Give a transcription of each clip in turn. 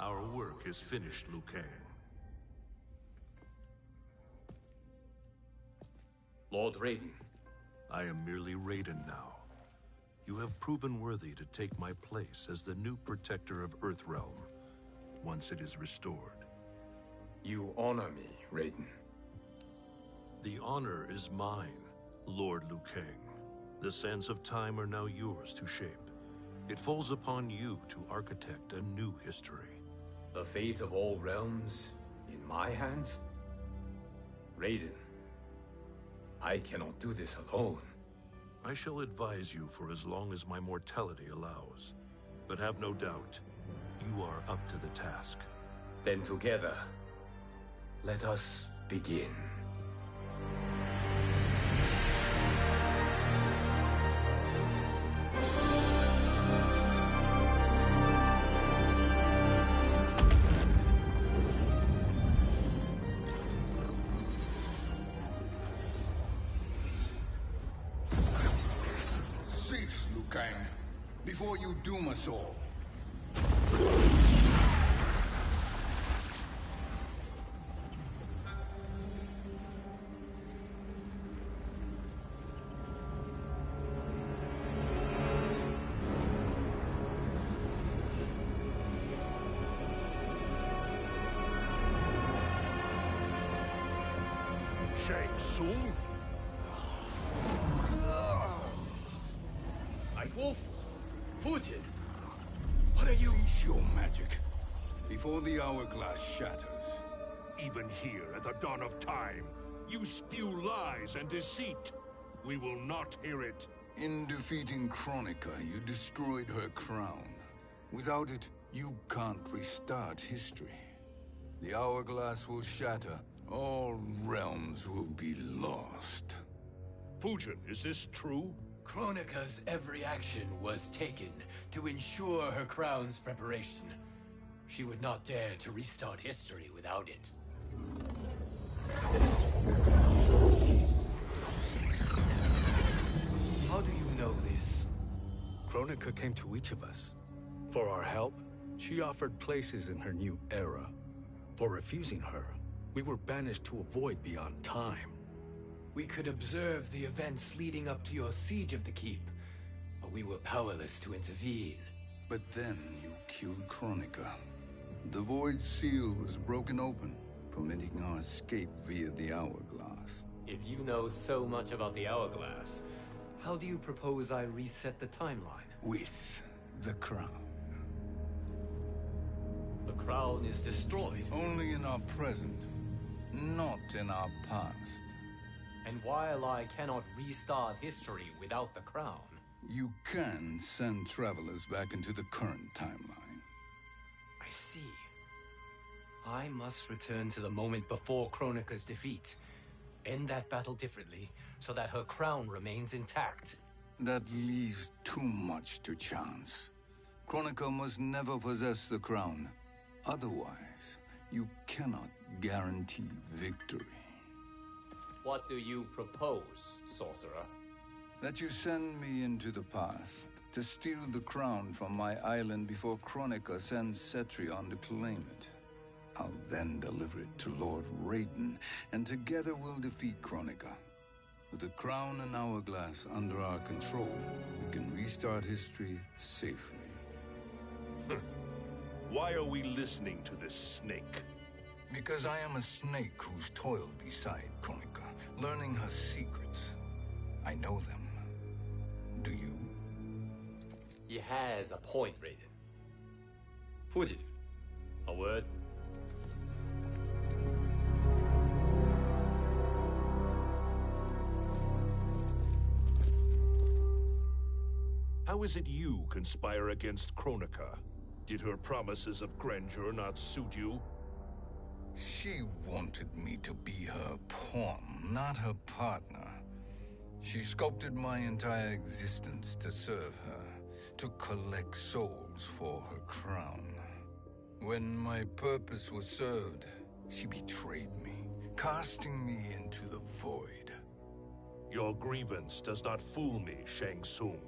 Our work is finished, Liu Kang. Lord Raiden. I am merely Raiden now. You have proven worthy to take my place as the new protector of Earthrealm, once it is restored. You honor me, Raiden. The honor is mine, Lord Liu Kang. The sands of time are now yours to shape. It falls upon you to architect a new history. The fate of all realms in my hands? Raiden, I cannot do this alone. I shall advise you for as long as my mortality allows. But have no doubt, you are up to the task. Then together, let us begin. Cease, Liu Kang, before you doom us all. Shang Tsung? Wolf, Fujin, what are you? Cease your magic, before the hourglass shatters. Even here at the dawn of time, you spew lies and deceit. We will not hear it. In defeating Kronika, you destroyed her crown. Without it, you can't restart history. The hourglass will shatter. All realms will be lost. Fujin, is this true? Kronika's every action was taken to ensure her crown's preparation. She would not dare to restart history without it. How do you know this? Kronika came to each of us. For our help, she offered places in her new era. For refusing her, we were banished to a void beyond time. We could observe the events leading up to your siege of the keep, but we were powerless to intervene. But then you killed Kronika. The Void Seal was broken open, permitting our escape via the hourglass. If you know so much about the hourglass, how do you propose I reset the timeline? With the crown. The crown is destroyed. Only in our present, not in our past. And while I cannot restart history without the crown... You can send travelers back into the current timeline. I see. I must return to the moment before Kronika's defeat. End that battle differently, so that her crown remains intact. That leaves too much to chance. Kronika must never possess the crown. Otherwise, you cannot guarantee victory. What do you propose, sorcerer? That you send me into the past to steal the crown from my island before Kronika sends Cetrion to claim it. I'll then deliver it to Lord Raiden, and together we'll defeat Kronika. With the crown and hourglass under our control, we can restart history safely. Why are we listening to this snake? Because I am a snake who's toiled beside Kronika, learning her secrets. I know them. Do you? He has a point, Raiden. Fujin, a word? How is it you conspire against Kronika? Did her promises of grandeur not suit you? She wanted me to be her pawn, not her partner. She sculpted my entire existence to serve her, to collect souls for her crown. When my purpose was served, she betrayed me, casting me into the void. Your grievance does not fool me, Shang Tsung.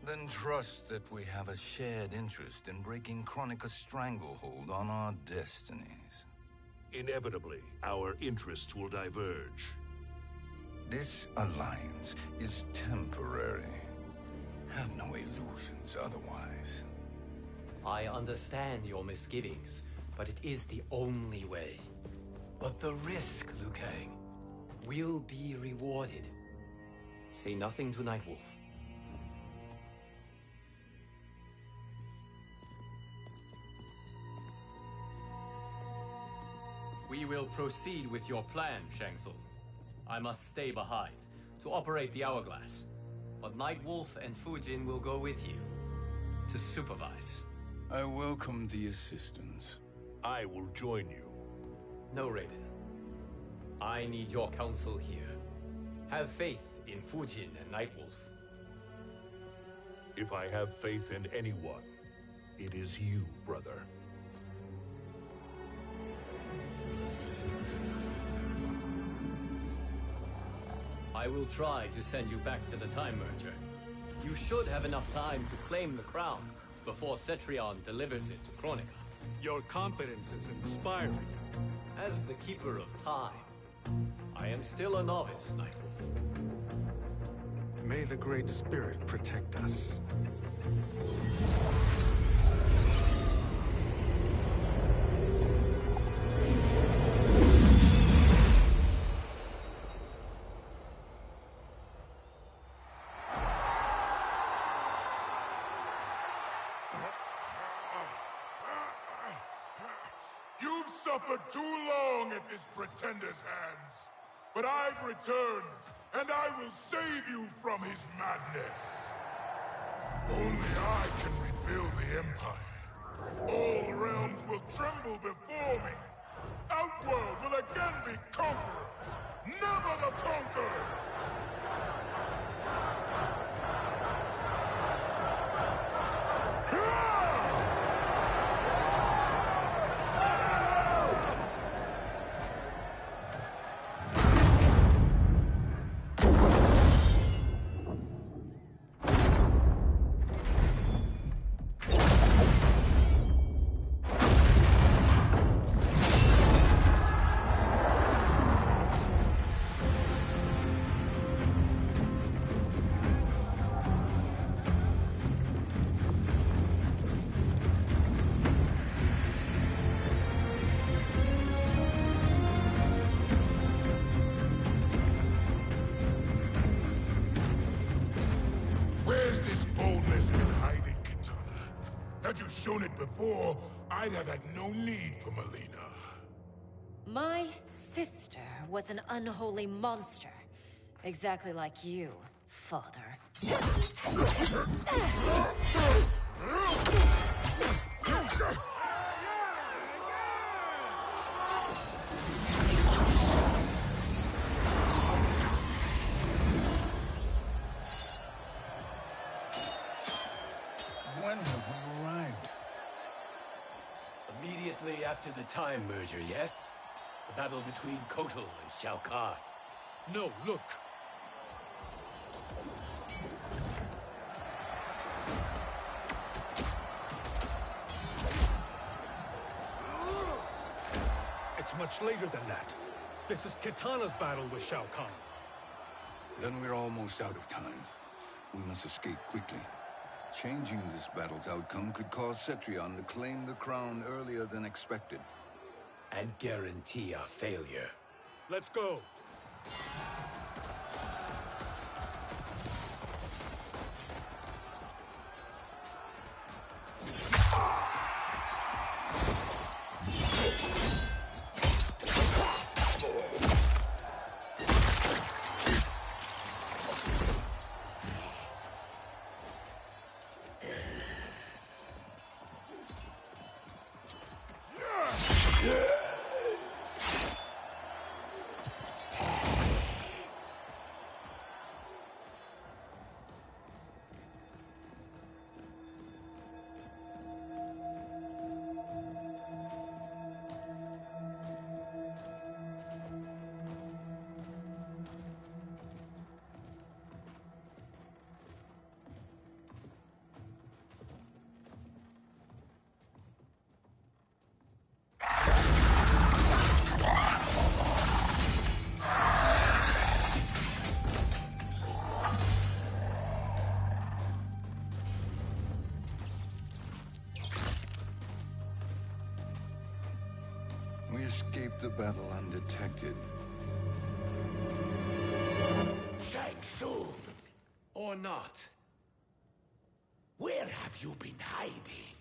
Then trust that we have a shared interest in breaking Chronica's stranglehold on our destinies. Inevitably, our interests will diverge. This alliance is temporary. Have no illusions otherwise. I understand your misgivings, but it is the only way. But the risk, Liu Kang, will be rewarded. Say nothing to Nightwolf. We will proceed with your plan, Shang Tsung. I must stay behind to operate the Hourglass. But Nightwolf and Fujin will go with you to supervise. I welcome the assistance. I will join you. No, Raiden. I need your counsel here. Have faith in Fujin and Nightwolf. If I have faith in anyone, it is you, brother. I will try to send you back to the Time Merger. You should have enough time to claim the crown before Cetrion delivers it to Kronika. Your confidence is inspiring. As the Keeper of Time, I am still a novice, Nightwolf. May the Great Spirit protect us. You've suffered too long at this pretender's hands. But I've returned, and I will save you from his madness. Only I can rebuild the Empire. All realms will tremble before me. Outworld will again be conquerors, never the conquered! Where's this boldness been hiding, Kitana? Had you shown it before, I'd have had no need for Melina. My sister was an unholy monster. Exactly like you, father. When have we arrived? Immediately after the Time Merger, yes? The battle between Kotal and Shao Kahn. No, look! It's much later than that. This is Kitana's battle with Shao Kahn. Then we're almost out of time. We must escape quickly. Changing this battle's outcome could cause Cetrion to claim the crown earlier than expected. And guarantee our failure. Let's go! We escaped the battle undetected. Shang Tsung, Or not. where have you been hiding?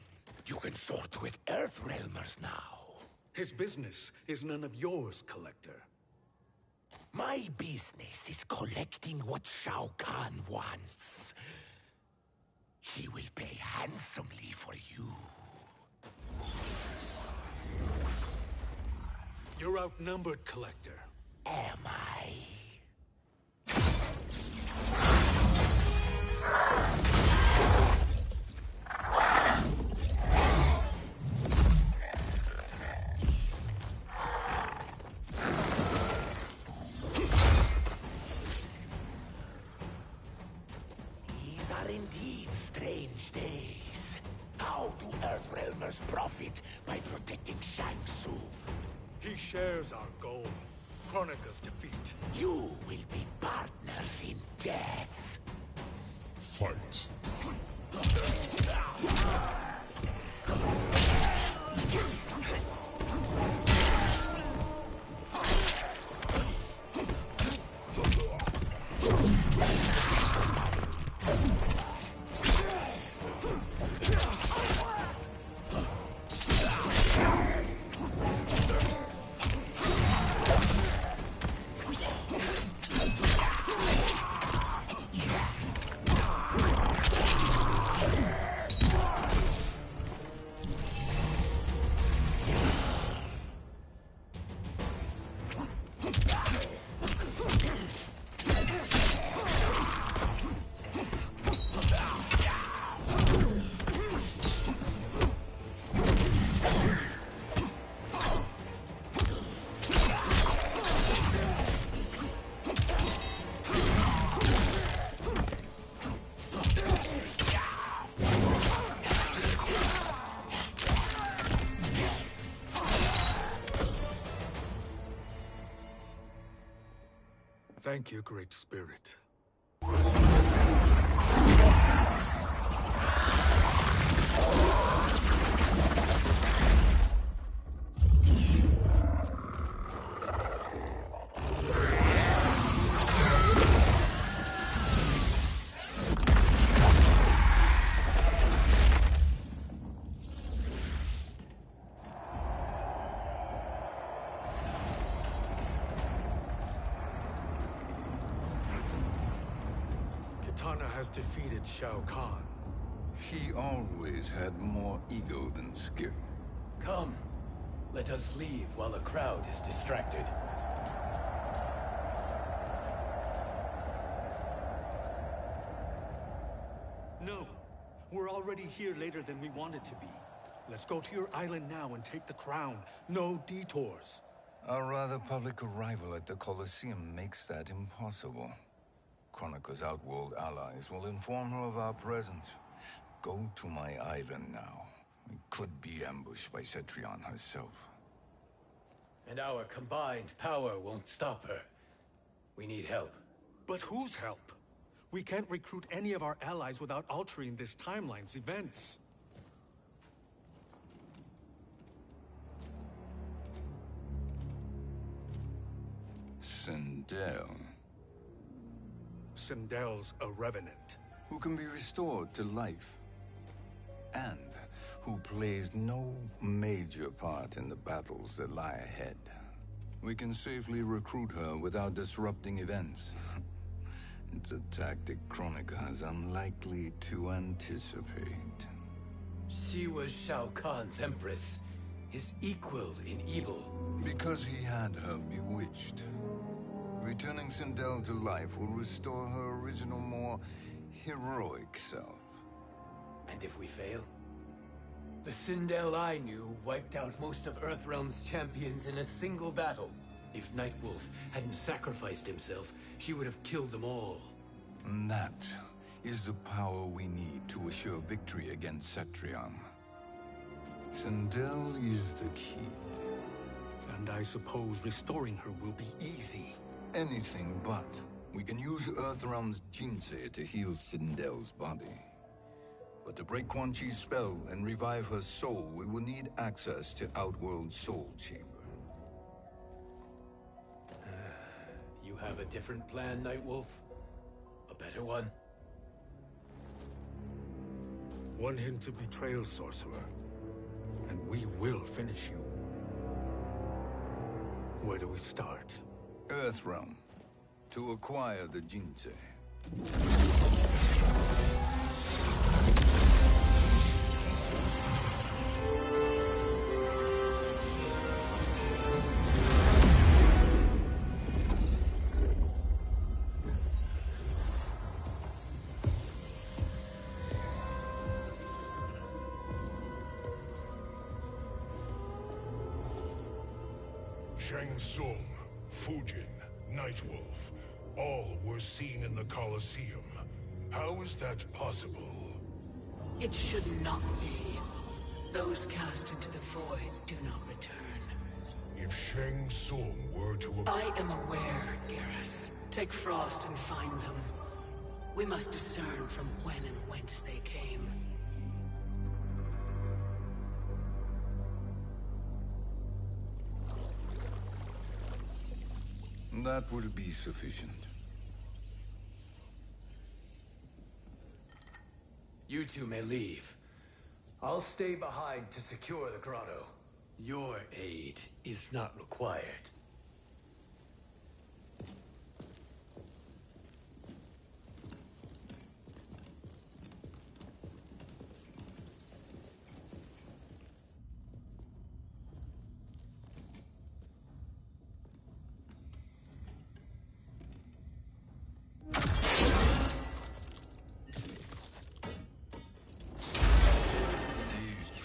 You can sort with Earthrealmers now. His business is none of yours, Collector. My business is collecting what Shao Kahn wants. He will pay handsomely for you. You're outnumbered, Collector. Am I? These are indeed strange days. How do Earthrealmers profit by protecting Shang Tsung? He shares our goal. Kronika's defeat. You will be partners in death. Fight. Thank you, Great Spirit. Kitana has defeated Shao Kahn. He always had more ego than skill. Come. Let us leave while the crowd is distracted. No. We're already here later than we wanted to be. Let's go to your island now and take the crown. No detours. Our rather public arrival at the Colosseum makes that impossible. Kronika's outworld allies will inform her of our presence. Go to my island now. We could be ambushed by Cetrion herself. And our combined power won't stop her. We need help. But whose help? We can't recruit any of our allies without altering this timeline's events. Sindel, Sindel's a revenant. who can be restored to life, and who plays no major part in the battles that lie ahead. We can safely recruit her without disrupting events. It's a tactic Kronika is unlikely to anticipate. She was Shao Kahn's empress, his equal in evil. Because he had her bewitched. Returning Sindel to life will restore her original, more heroic self. And if we fail? The Sindel I knew wiped out most of Earthrealm's champions in a single battle. If Nightwolf hadn't sacrificed himself, she would have killed them all. And that is the power we need to assure victory against Cetrion. Sindel is the key. And I suppose restoring her will be easy. Anything but. We can use Earthrealm's Jinsei to heal Sindel's body. But to break Quan Chi's spell and revive her soul, we will need access to Outworld's Soul Chamber. You have a different plan, Nightwolf? A better one? Want him to betray Sorcerer, and we will finish you. Where do we start? Earthrealm. To acquire the Jinsei. Shang Tsung, Fujin, Nightwolf, all were seen in the Colosseum. How is that possible? It should not be. Those cast into the void do not return. If Shang Tsung were to... I am aware, Garrus. Take Frost and find them. We must discern from when and whence they came. That will be sufficient. You two may leave. I'll stay behind to secure the grotto. Your aid is not required.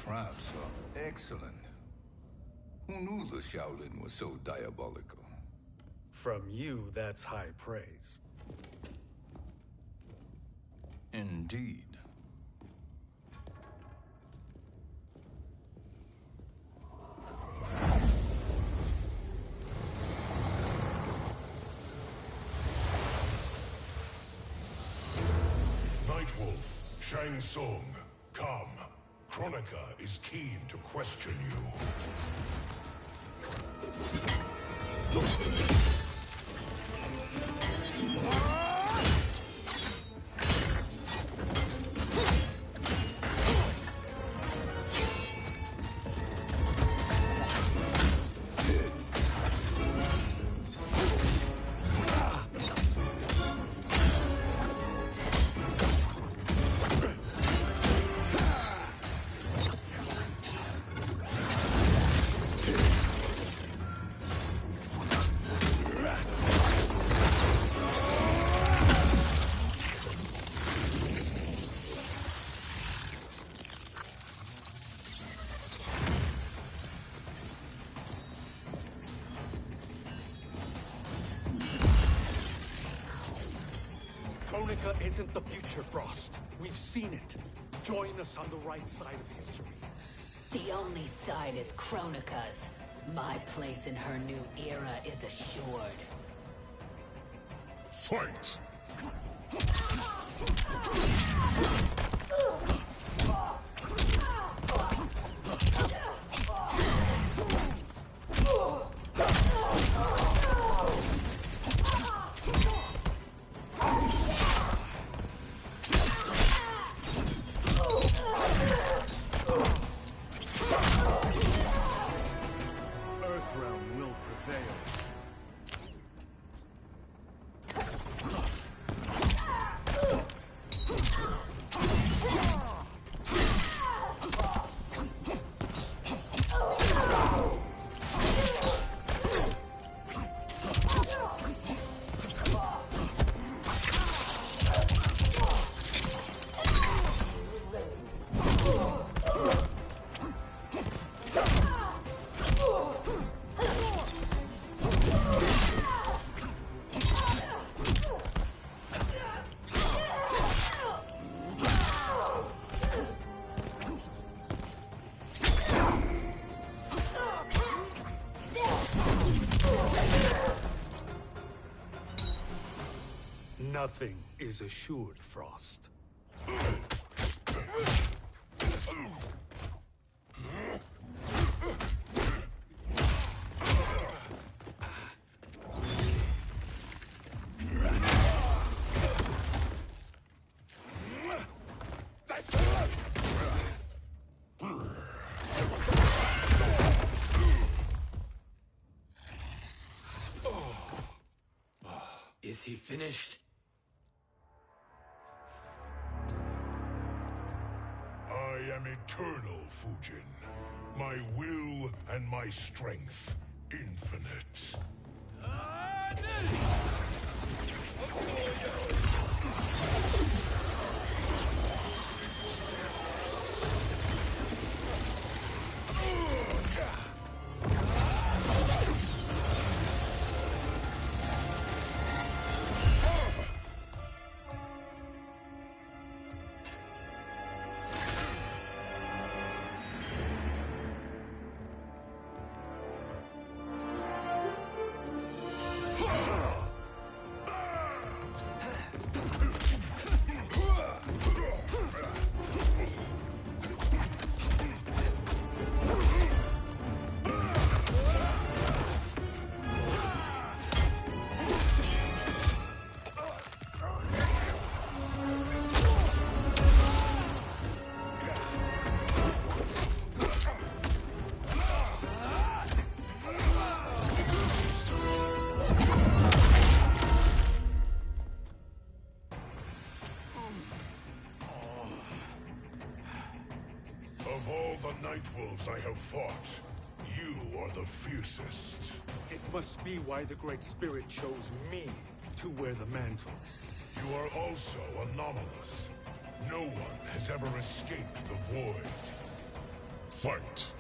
Traps are excellent. Who knew the Shaolin was so diabolical? From you, that's high praise. Indeed. Nightwolf, Shang Tsung, come. Kronika is keen to question you. Kronika isn't the future, Frost. We've seen it. Join us on the right side of history. The only side is Kronika's. My place in her new era is assured. Fight! Earthrealm will prevail. Nothing is assured, Frost. Is he finished? I am eternal, Fujin. My will and my strength, infinite. Of all the Nightwolves I have fought, you are the fiercest. It must be why the Great Spirit chose me to wear the mantle. You are also anomalous. No one has ever escaped the void. Fight!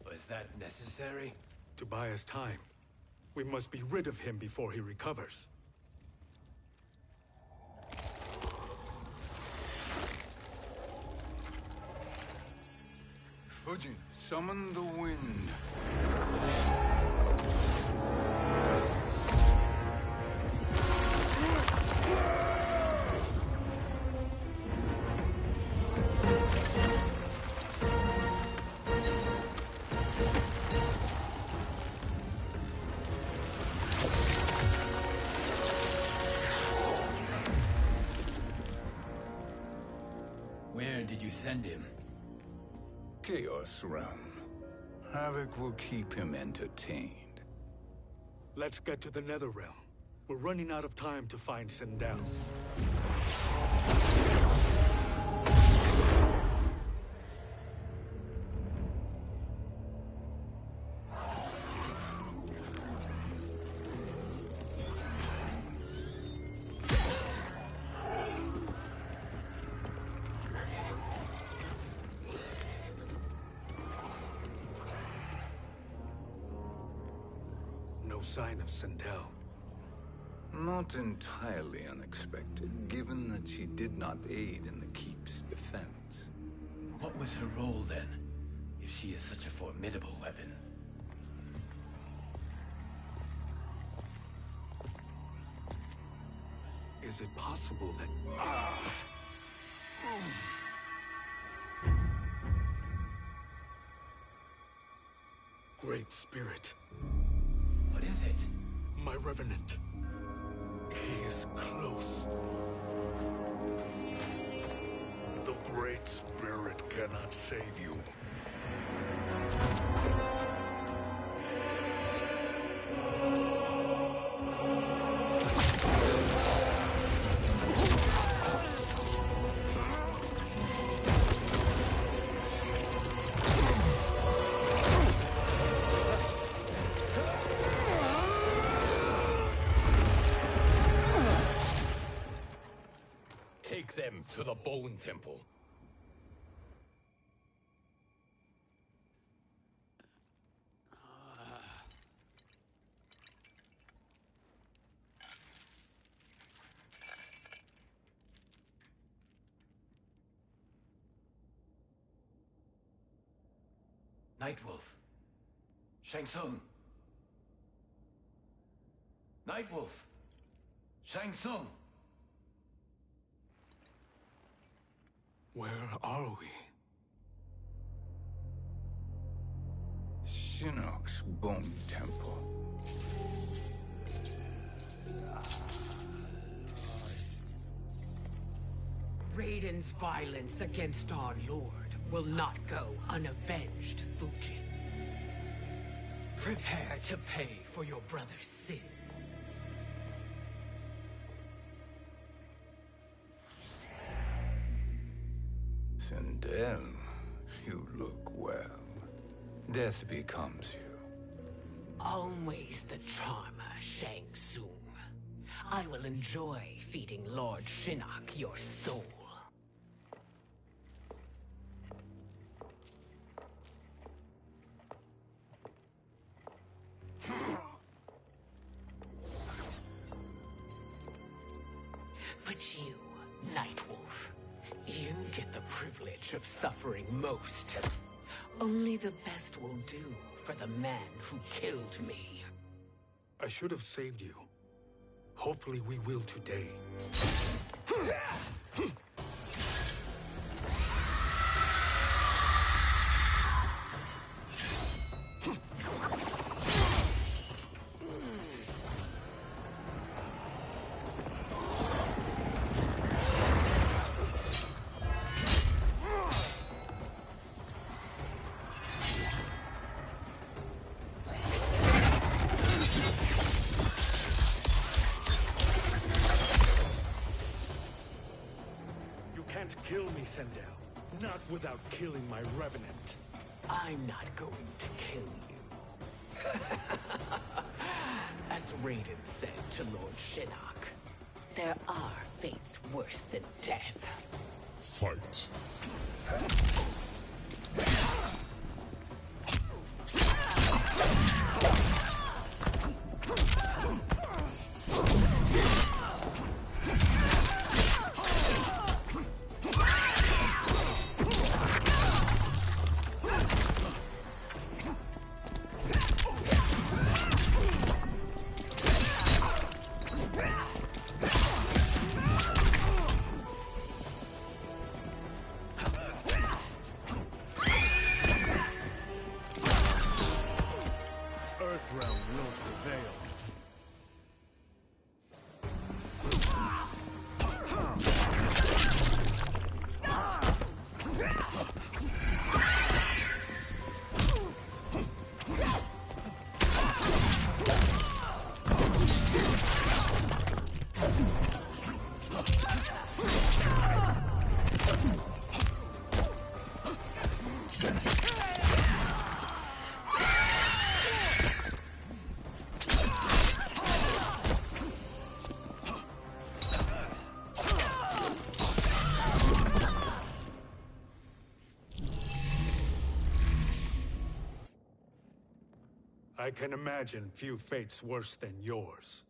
Was that necessary? To buy us time. We must be rid of him before he recovers. Fujin, summon the wind. Where did you send him? Chaos Realm. Havoc will keep him entertained. Let's get to the Netherrealm. We're running out of time to find Sindel. sign of Sindel. Not entirely unexpected, given that she did not aid in the Keep's defense. What was her role then, if she is such a formidable weapon? Is it possible that... Great Spirit. What is it? My Revenant. He is close. The Great Spirit cannot save you. Take them to the Bone Temple. Nightwolf. Shang Tsung. Nightwolf. Shang Tsung. Where are we? Shinnok's Bone Temple. Raiden's violence against our Lord will not go unavenged, Fujin. Prepare to pay for your brother's sins. Sindel, you look well. Death becomes you. Always the charmer, Shang Tsung. I will enjoy feeding Lord Shinnok your soul. But you, Nightwolf, you get the privilege of suffering most. Only the best will do for the man who killed me. I should have saved you. Hopefully we will today. Kill me, Sindel. Not without killing my Revenant. I'm not going to kill you. As Raiden said to Lord Shinnok, there are fates worse than death. Fight. I can imagine few fates worse than yours.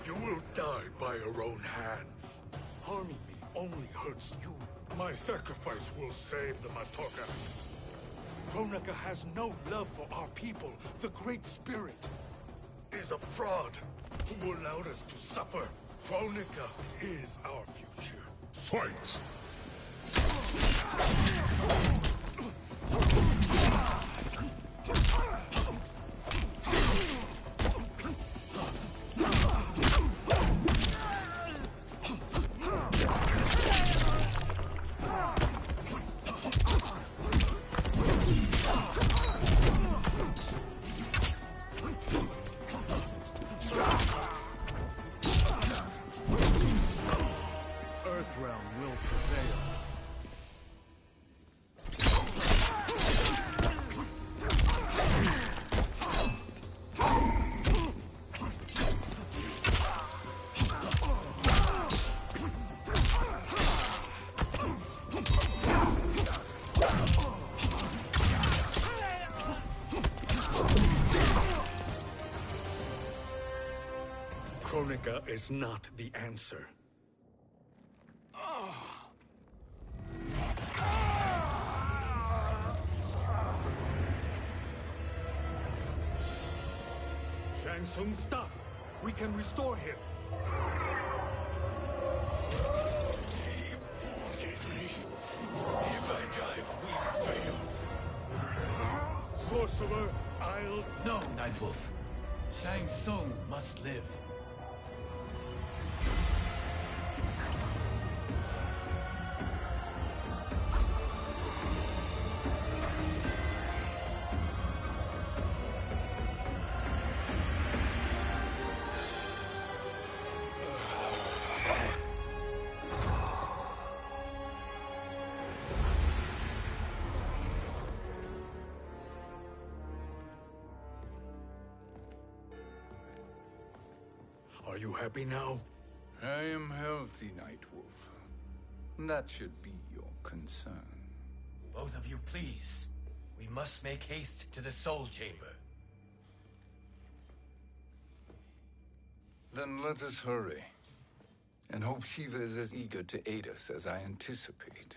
You will die by your own hands. Harming me only hurts you. My sacrifice will save the Matoka. Kronika has no love for our people. The Great Spirit Is a fraud who allowed us to suffer. Kronika is our future. Fight! Earthrealm will prevail. Kronika is not the answer. Shang Tsung, stop! We can restore him! If I die, we fail. Sorcerer, I'll... No, Nightwolf. Shang Tsung must live. Are you happy now? I am healthy, Nightwolf. That should be your concern. Both of you, please. We must make haste to the Soul Chamber. Then let us hurry. And hope Shiva is as eager to aid us as I anticipate.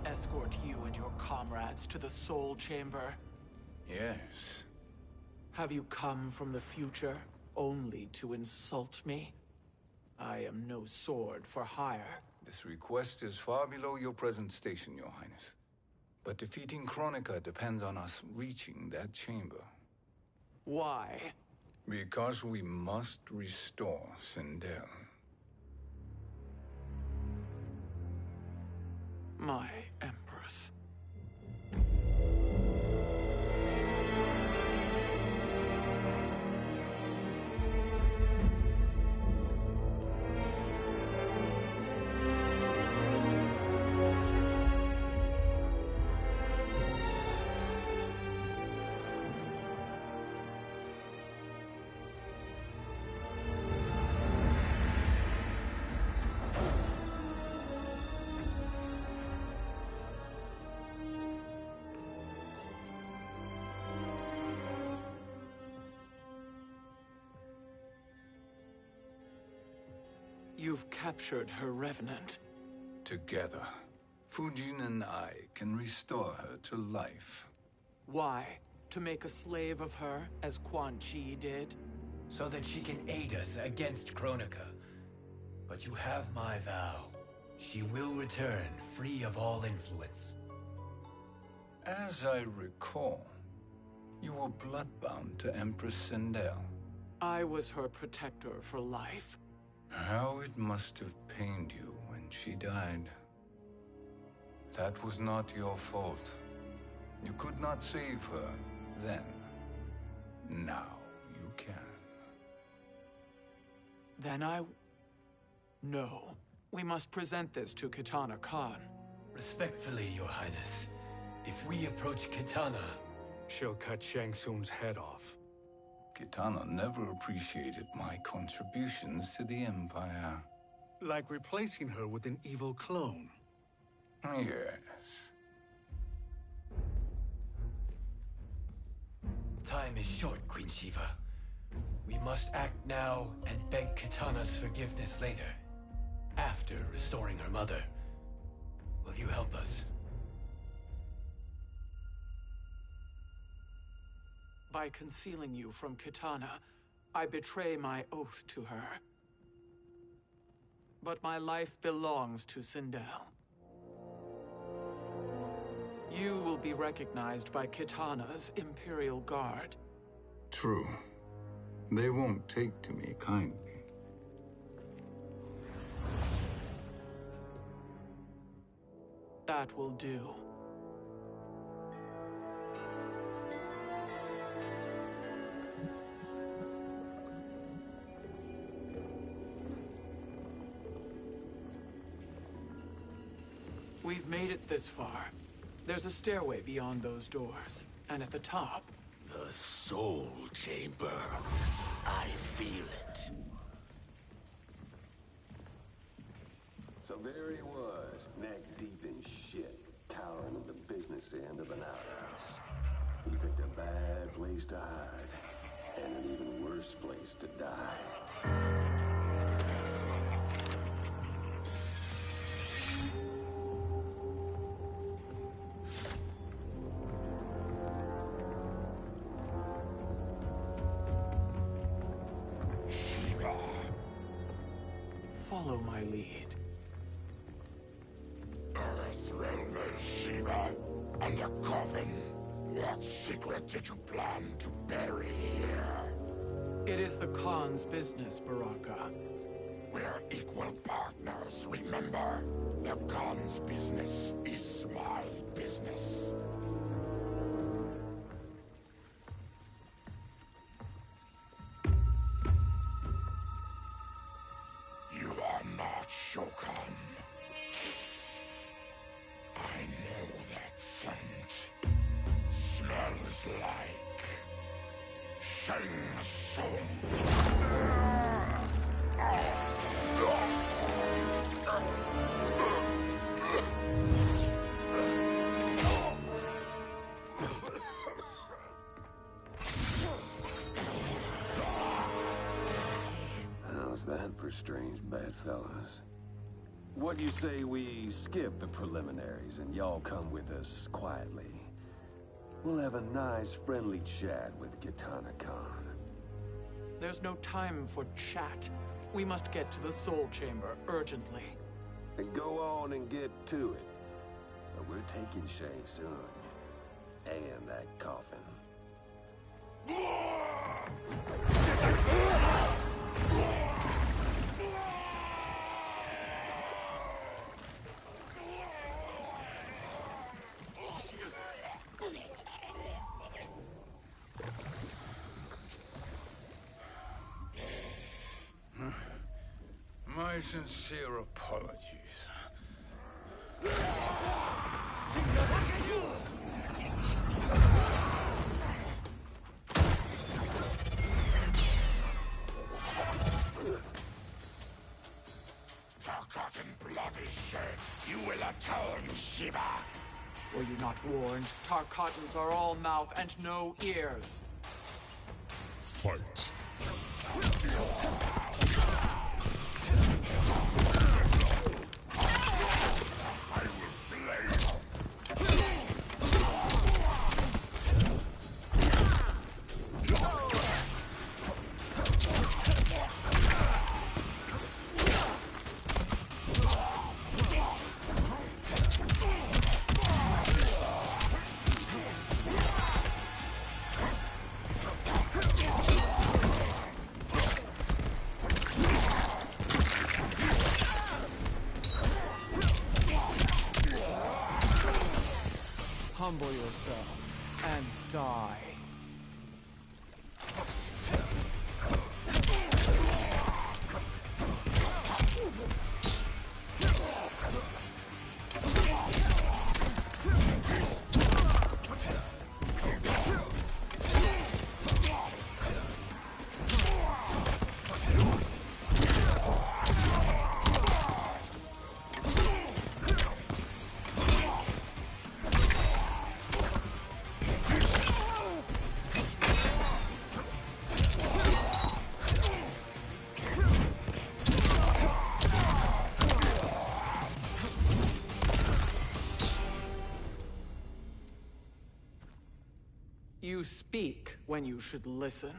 Escort you and your comrades to the Soul Chamber. Yes. Have you come from the future only to insult me? I am no sword for hire. This request is far below your present station, Your Highness. But defeating Kronika depends on us reaching that chamber. Why? Because we must restore Sindel. My Empress. You've captured her revenant. Together, Fujin and I can restore her to life. Why? To make a slave of her, as Quan Chi did? So that she can aid us against Kronika. But you have my vow. She will return free of all influence. As I recall, you were bloodbound to Empress Sindel. I was her protector for life. How it must have pained you she died. That was not your fault. You could not save her then. Now you can. Then No. We must present this to Kitana Khan. Respectfully, Your Highness, if we approach Kitana... She'll cut Shang Tsung's head off. Kitana never appreciated my contributions to the Empire. Like replacing her with an evil clone. Yes. Time is short, Queen Shiva. We must act now and beg Kitana's forgiveness later. After restoring her mother. Will you help us? By concealing you from Kitana, I betray my oath to her. But my life belongs to Sindel. You will be recognized by Kitana's Imperial Guard. True. They won't take to me kindly. That will do. We've made it this far. There's a stairway beyond those doors, and at the top... The Soul Chamber. I feel it. So there he was, neck deep in shit, cowering at the business end of an outhouse. He picked a bad place to hide, and an even worse place to die. Follow my lead. Earthrealm Shiva, and a coffin. What secret did you plan to bury here? It is the Khan's business, Baraka. We're equal partners, remember? The Khan's business is my business. You are not Shokan. I know that scent. Smells like Shang Tsung. How's that for strange bedfellows? What do you say we skip the preliminaries and y'all come with us quietly? We'll have a nice, friendly chat with Kitana Khan. There's no time for chat. We must get to the Soul Chamber urgently. Then go on and get to it. But we're taking Shang Tsung. And that coffin. My sincere apologies. Forgotten blood is shed. You will atone, Shiva. Were you not warned? Tarkatans are all mouth and no ears. Fight. Humble yourself and die. You speak when you should listen.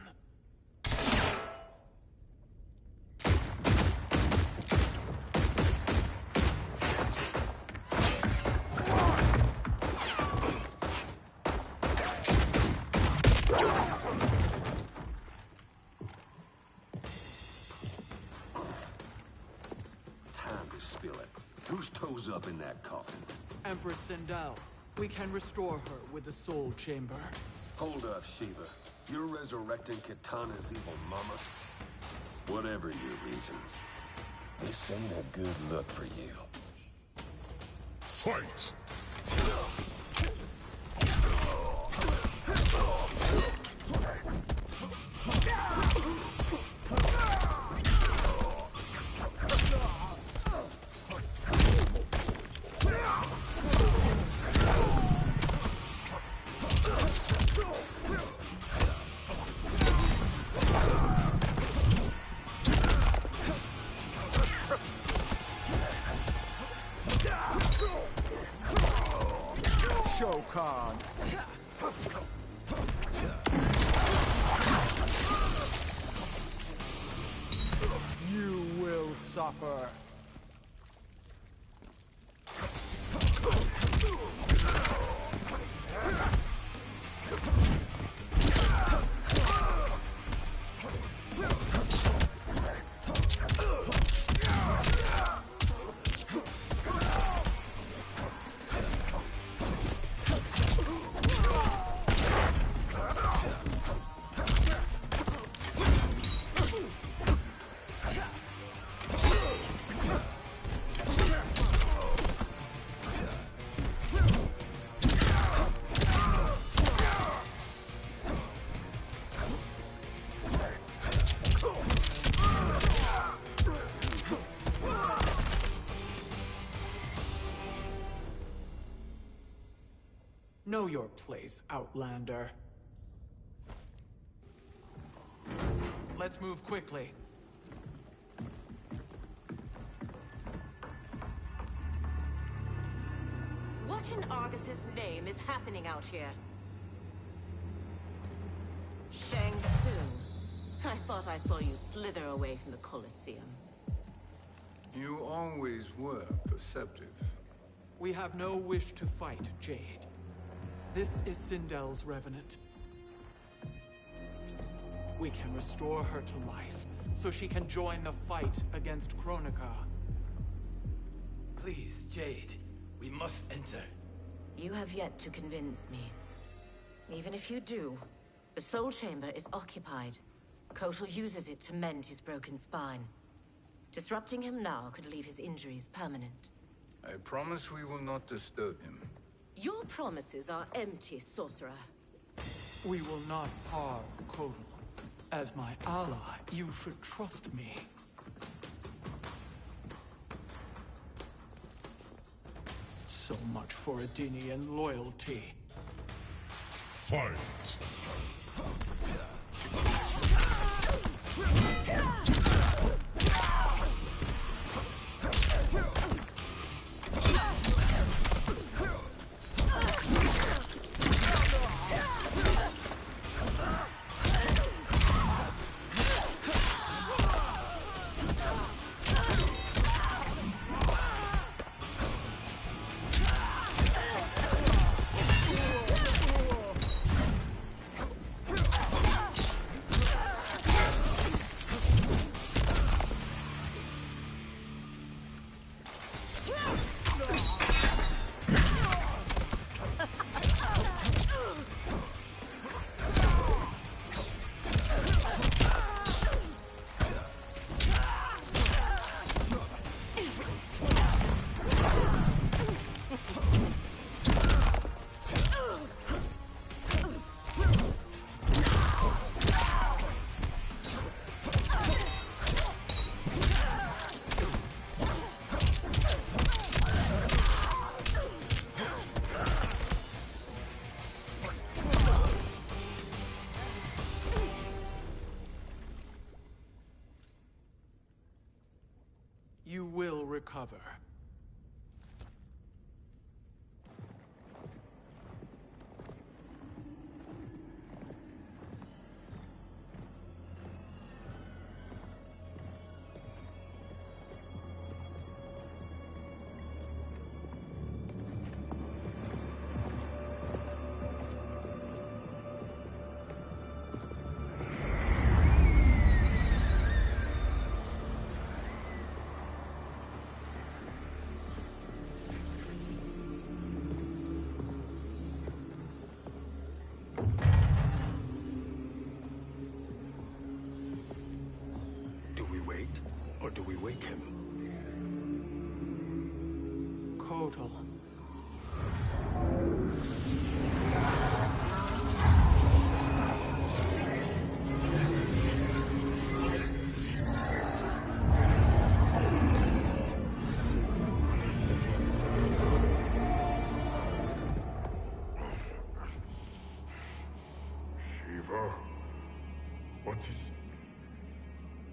Time to spill it. Whose toes up in that coffin? Empress Sindel. We can restore her with the Soul Chamber. Hold up, Sheba. You're resurrecting Kitana's evil mama? Whatever your reasons, this ain't a good look for you. Fight! Shokan. You will suffer. Know your place, Outlander. Let's move quickly. What in Argus's name is happening out here? Shang Tsung. I thought I saw you slither away from the Colosseum. You always were perceptive. We have no wish to fight, Jade. This is Sindel's Revenant. We can restore her to life, so she can join the fight against Kronika. Please, Jade. We must enter. You have yet to convince me. Even if you do, the Soul Chamber is occupied. Kotal uses it to mend his broken spine. Disrupting him now could leave his injuries permanent. I promise we will not disturb him. Your promises are empty, sorcerer. We will not harm Kotal. As my ally, you should trust me. So much for Adenian loyalty. Fight! cover. Or do we wake him? Kotal. Shiva? What is...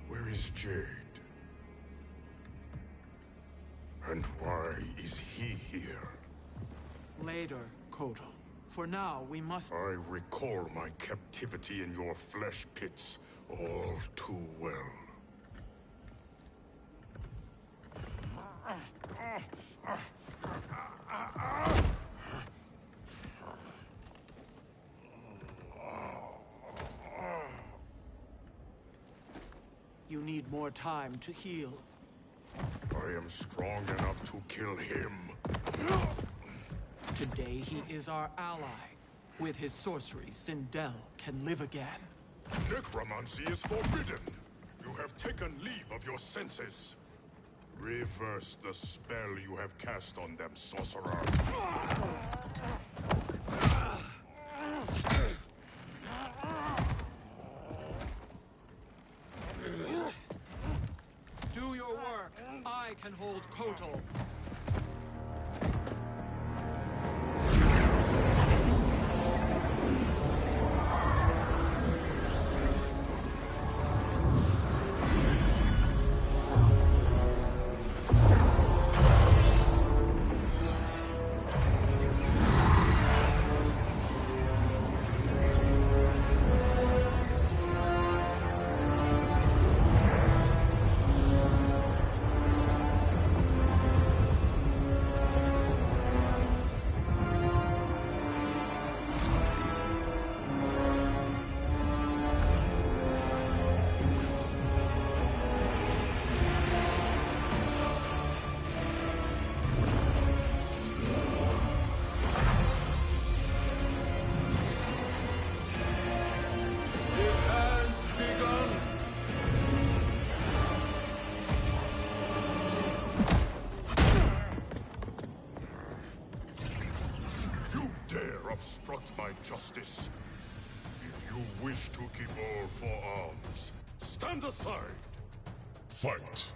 Where is Jade? And why is he here? Later, Kotal. For now, we must... I recall my captivity in your flesh pits all too well. You need more time to heal. I am strong enough to kill him. Today he is our ally. With his sorcery, Sindel can live again. Necromancy is forbidden. You have taken leave of your senses. Reverse the spell you have cast on them, sorcerer. Do your work. I can hold Kotal. Obstruct my justice. If you wish to keep all four arms, stand aside. Fight.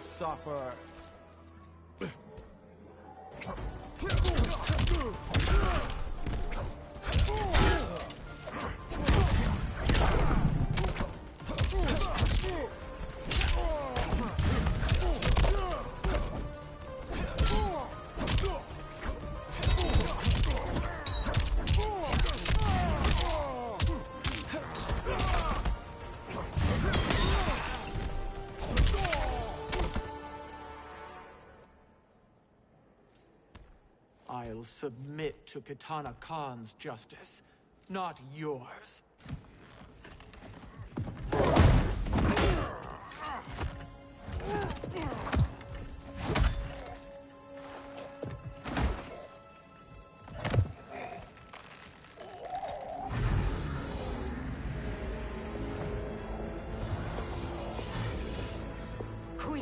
Suffer. I'll submit to Kitana Khan's justice, not yours.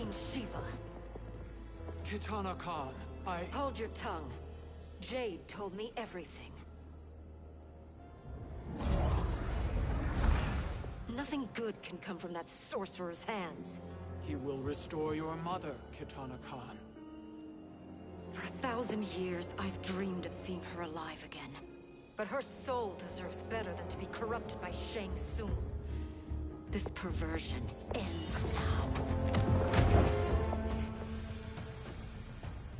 Queen Shiva. Kitana Khan, Hold your tongue. Jade told me everything. Nothing good can come from that sorcerer's hands. he will restore your mother, Kitana Khan. For 1,000 years, I've dreamed of seeing her alive again. But her soul deserves better than to be corrupted by Shang Tsung. This perversion ends now.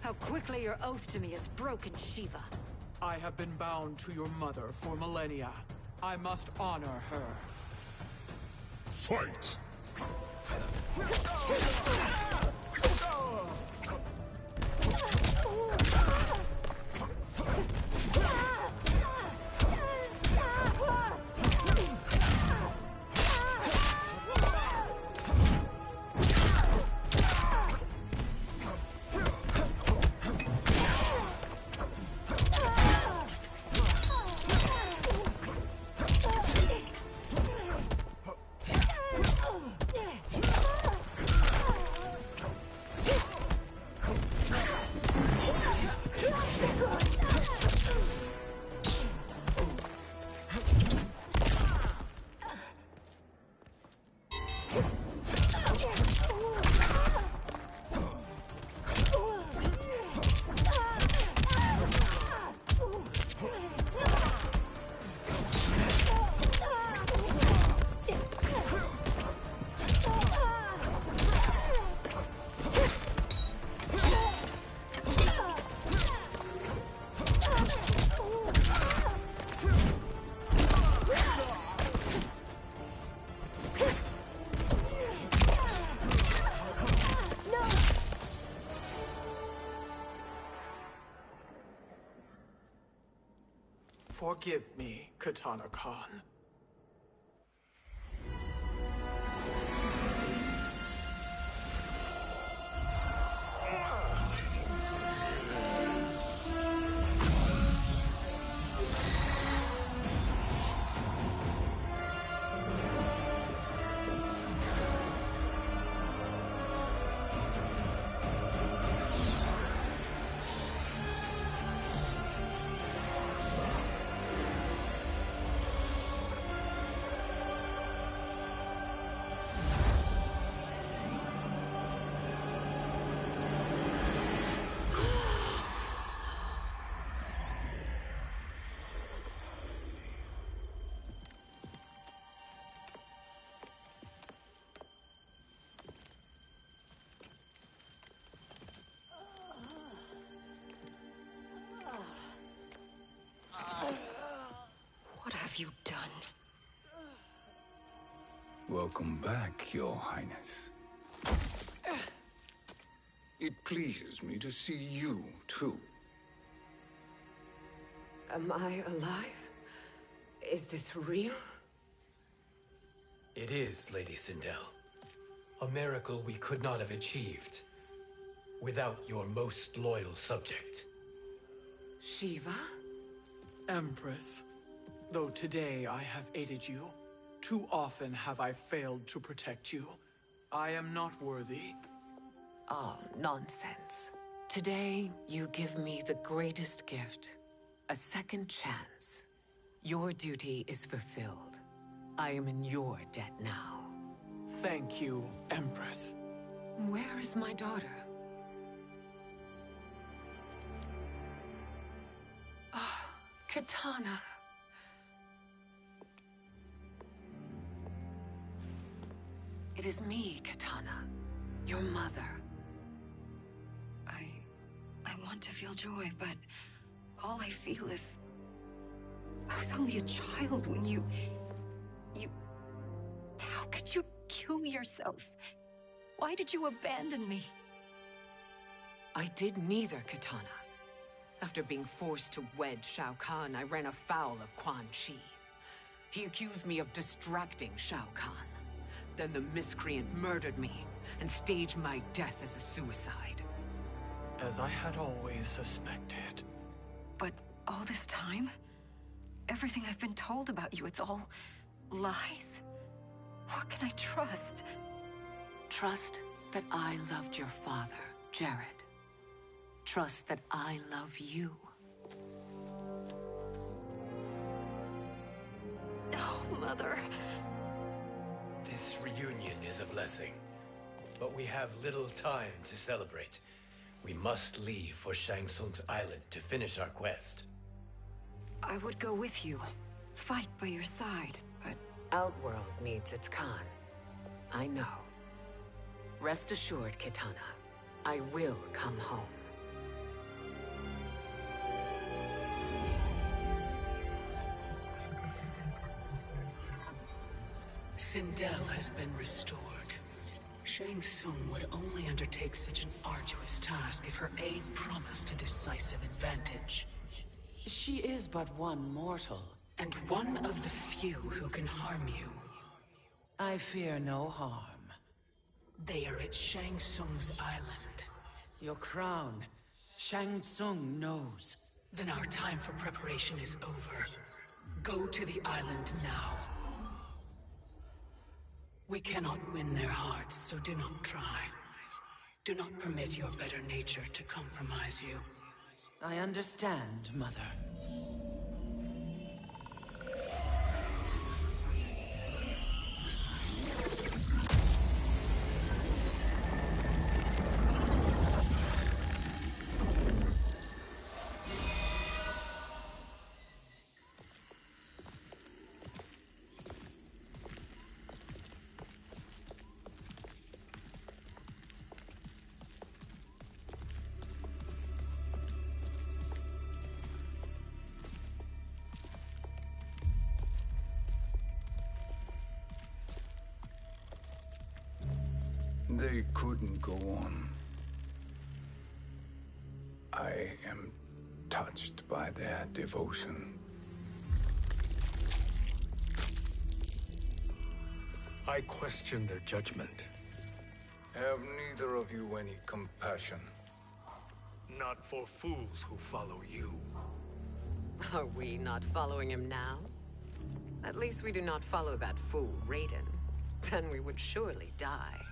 How quickly your oath to me has broken, Shiva. I have been bound to your mother for millennia. I must honor her. Fight! Forgive me, Kitana Khan. What have you done? Welcome back, Your Highness. It pleases me to see you, too. Am I alive? Is this real? It is, Lady Sindel. A miracle we could not have achieved without your most loyal subject. Shiva? Empress, though today I have aided you, too often have I failed to protect you. I am not worthy. Oh, nonsense. Today, you give me the greatest gift. A second chance. Your duty is fulfilled. I am in your debt now. Thank you, Empress. Where is my daughter? Ah, Kitana. It is me, Kitana. Your mother. I want to feel joy, but all I feel is... I was only a child when you... How could you kill yourself? Why did you abandon me? I did neither, Kitana. After being forced to wed Shao Kahn, I ran afoul of Quan Chi. He accused me of distracting Shao Kahn. Then the miscreant murdered me and staged my death as a suicide. As I had always suspected. But all this time? Everything I've been told about you, it's all lies? What can I trust? Trust that I loved your father, Jared. Trust that I love you. Oh, Mother. This reunion is a blessing, but we have little time to celebrate. We must leave for Shang Tsung's island to finish our quest. I would go with you. Fight by your side, but... Outworld needs its Khan. I know. Rest assured, Kitana. I will come home. Sindel has been restored. Shang Tsung would only undertake such an arduous task if her aid promised a decisive advantage. She is but one mortal, and one of the few who can harm you. I fear no harm. They are at Shang Tsung's island. Your crown. Shang Tsung knows. Then our time for preparation is over. Go to the island now. We cannot win their hearts, so do not try. Do not permit your better nature to compromise you. I understand, Mother. They couldn't go on. I am touched by their devotion. I question their judgment. Have neither of you any compassion? Not for fools who follow you. Are we not following him now? At least we do not follow that fool, Raiden. Then we would surely die.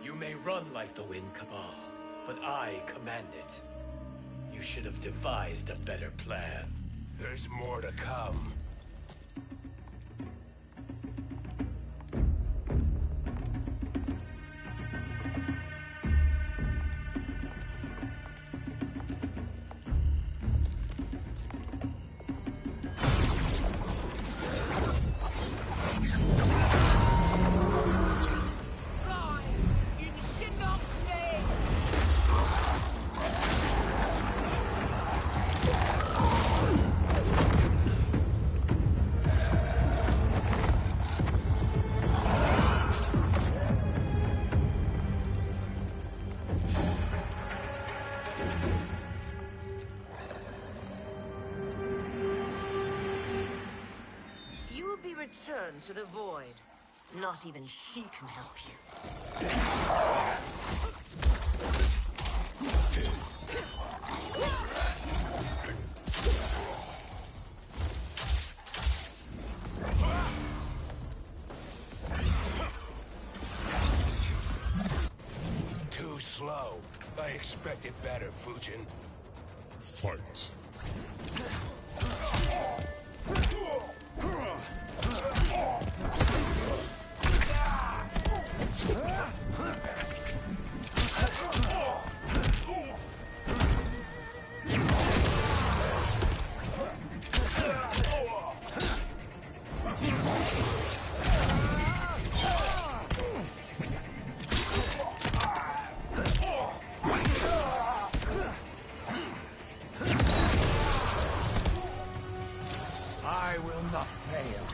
You may run like the wind, Cabal, but I command it. You should have devised a better plan. There's more to come. Return to the void. Not even she can help you. Too slow. I expected better, Fujin. Fight. I will not fail.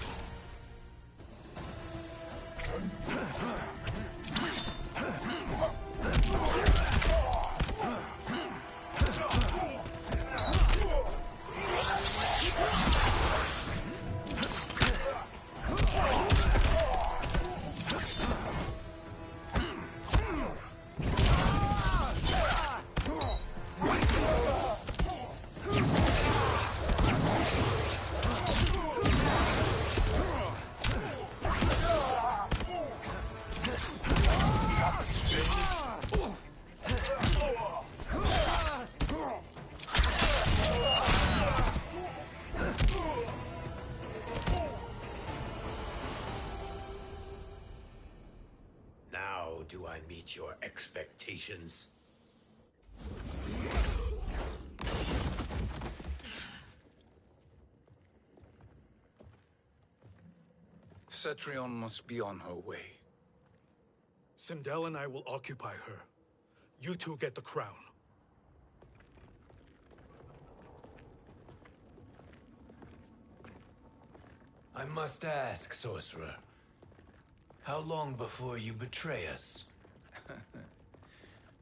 do I meet your expectations? Cetrion must be on her way. Sindel and I will occupy her. You two get the crown. I must ask, sorcerer. How long before you betray us?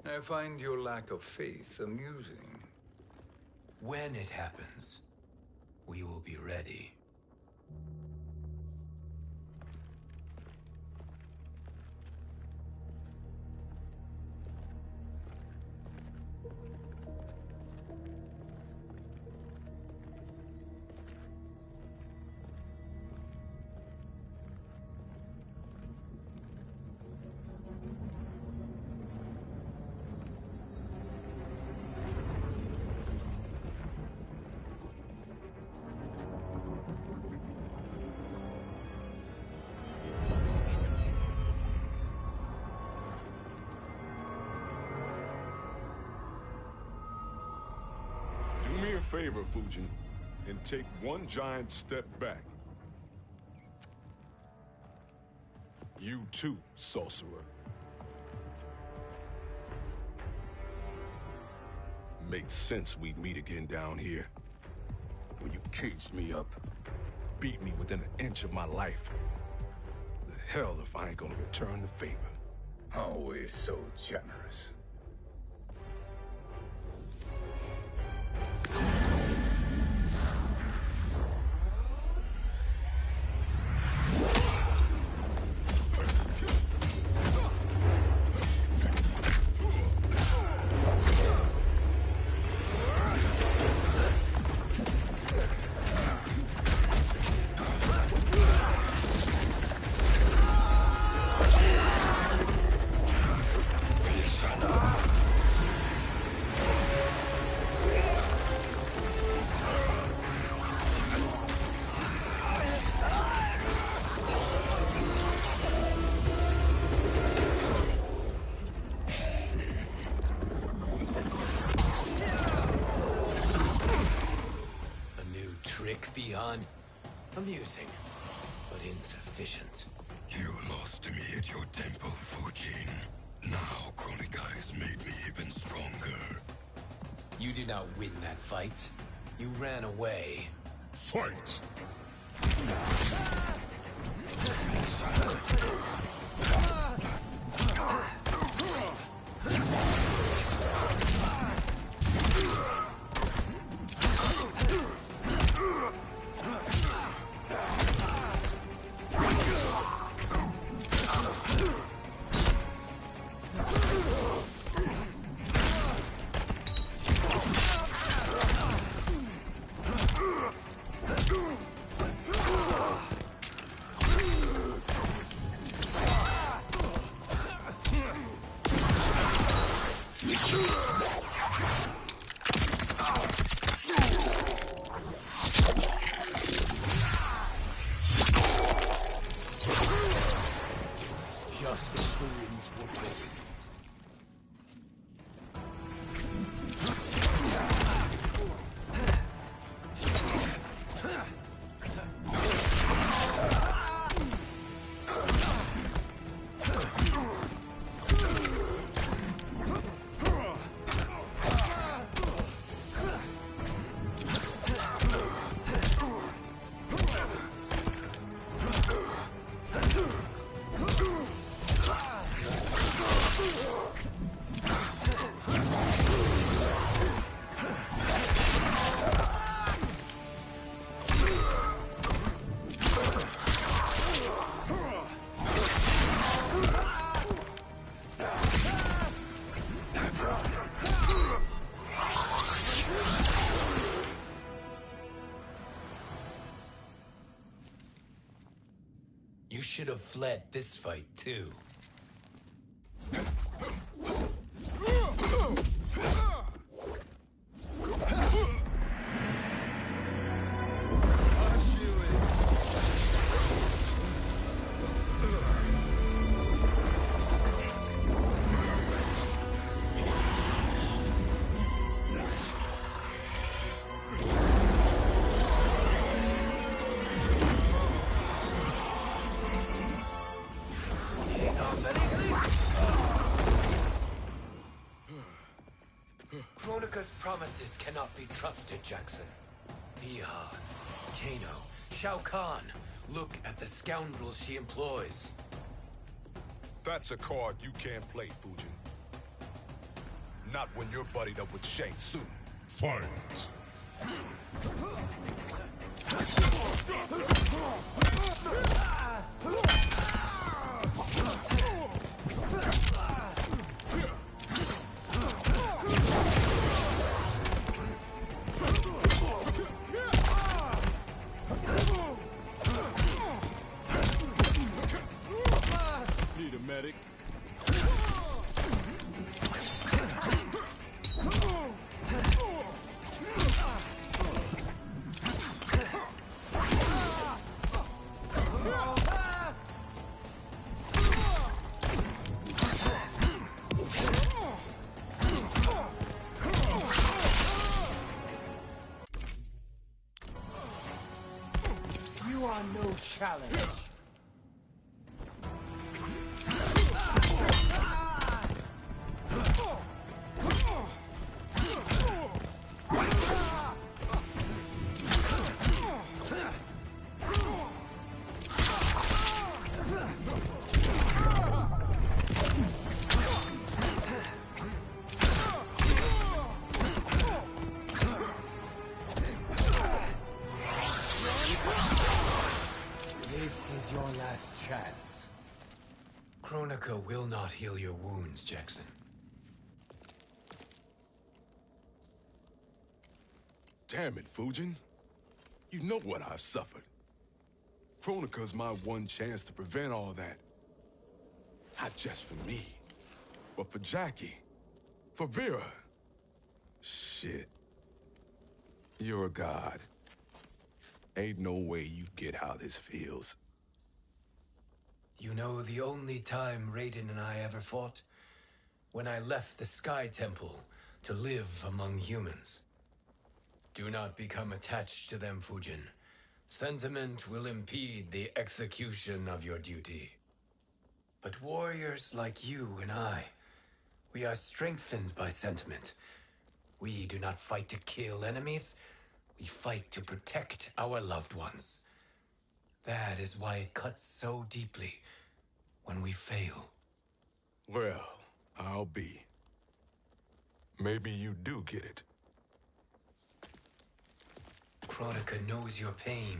I find your lack of faith amusing. When it happens, we will be ready. Do me a favor, Fujin, and take one giant step back. You too, sorcerer. Makes sense we'd meet again down here. When you caged me up, beat me within an inch of my life. The hell if I ain't gonna return the favor. Always so generous. Amusing, but insufficient. You lost to me at your temple, Fujin. Now Kronika has made me even stronger. You did not win that fight. You ran away. Fight! You should have fled this fight, too. promises cannot be trusted, Jackson. Bihan, Kano, Shao Kahn. Look at the scoundrels she employs. That's a card you can't play, Fujin. Not when you're buddied up with Shang Tsung. Fight! Need a medic? You are no challenge. This is your last chance. Kronika will not heal your wounds, Jackson. Damn it, Fujin. You know what I've suffered. Kronika's my one chance to prevent all that. Not just for me, but for Jackie, for Vera. Shit. You're a god. Ain't no way you get how this feels. You know the only time Raiden and I ever fought? When I left the Sky Temple to live among humans. Do not become attached to them, Fujin. Sentiment will impede the execution of your duty. But warriors like you and I, we are strengthened by sentiment. We do not fight to kill enemies. We fight to protect our loved ones. That is why it cuts so deeply when we fail. Well, I'll be. Maybe you do get it. Kronika knows your pain.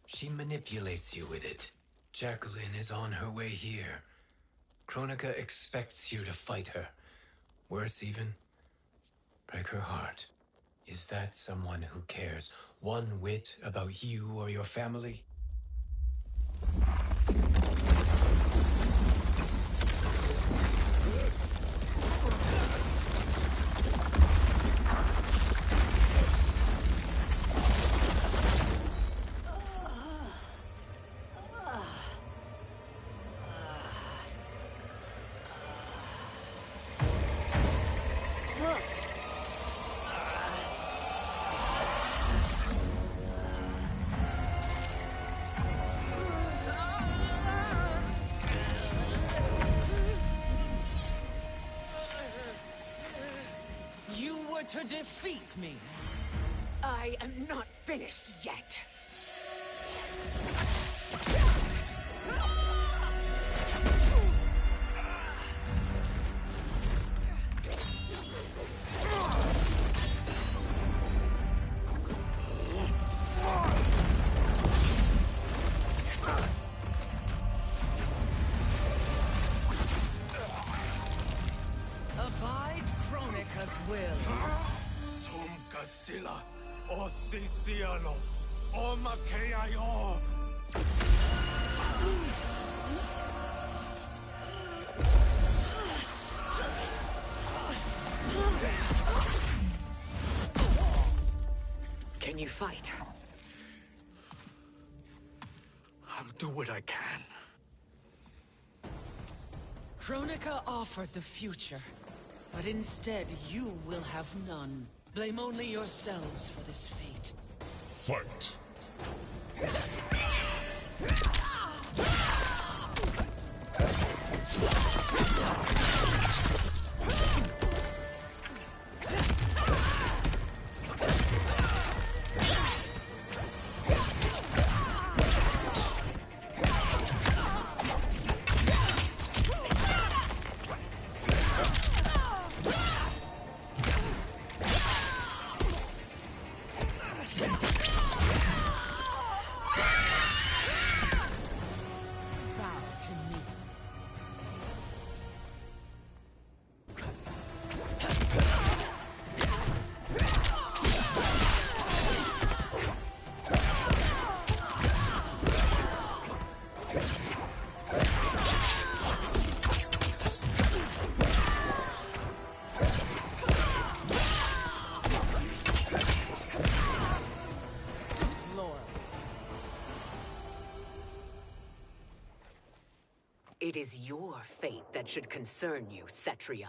She manipulates you with it. Jacqueline is on her way here. Kronika expects you to fight her. Worse even, break her heart. Is that someone who cares one whit about you or your family? To defeat me. I am not finished yet. Abide Kronika's will. Sila, o Siciano, o Makeayo. Can you fight? I'll do what I can. Kronika offered the future, but instead you will have none. Blame only yourselves for this fate. Fight! It is your fate that should concern you, Cetrion.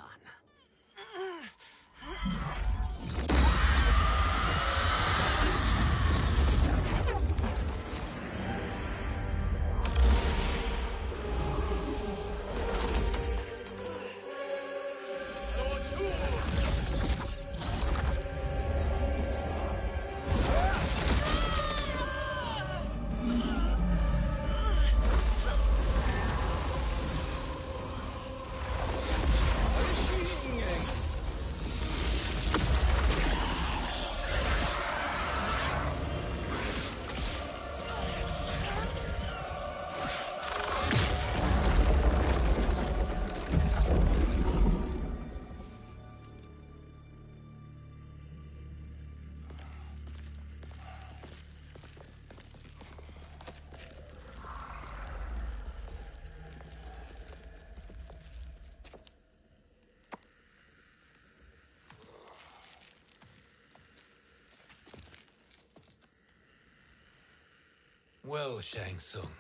Well, Shang Tsung,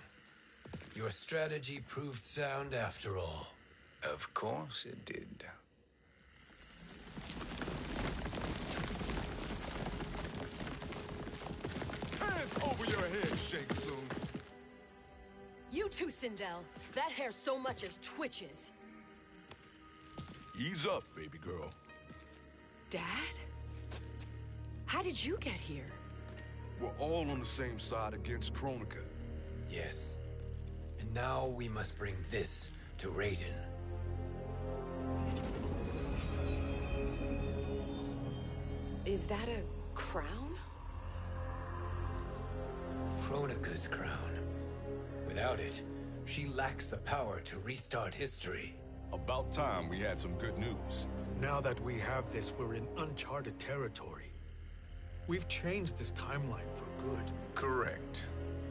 your strategy proved sound after all. Of course it did. Hands over your head, Shang Tsung. You too, Sindel. That hair so much as twitches. Ease up, baby girl. Dad? How did you get here? We're all on the same side against Kronika. Yes. And now we must bring this to Raiden. Is that a crown? Kronika's crown. Without it, she lacks the power to restart history. About time we had some good news. Now that we have this, we're in uncharted territory. We've changed this timeline for good. Correct.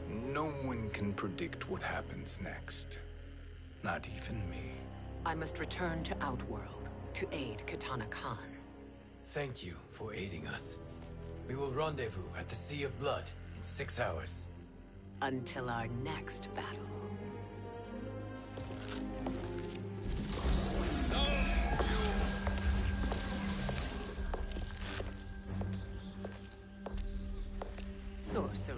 No one can predict what happens next. Not even me. I must return to Outworld to aid Katana Khan. Thank you for aiding us. We will rendezvous at the Sea of Blood in 6 hours. Until our next battle. Sorcerer.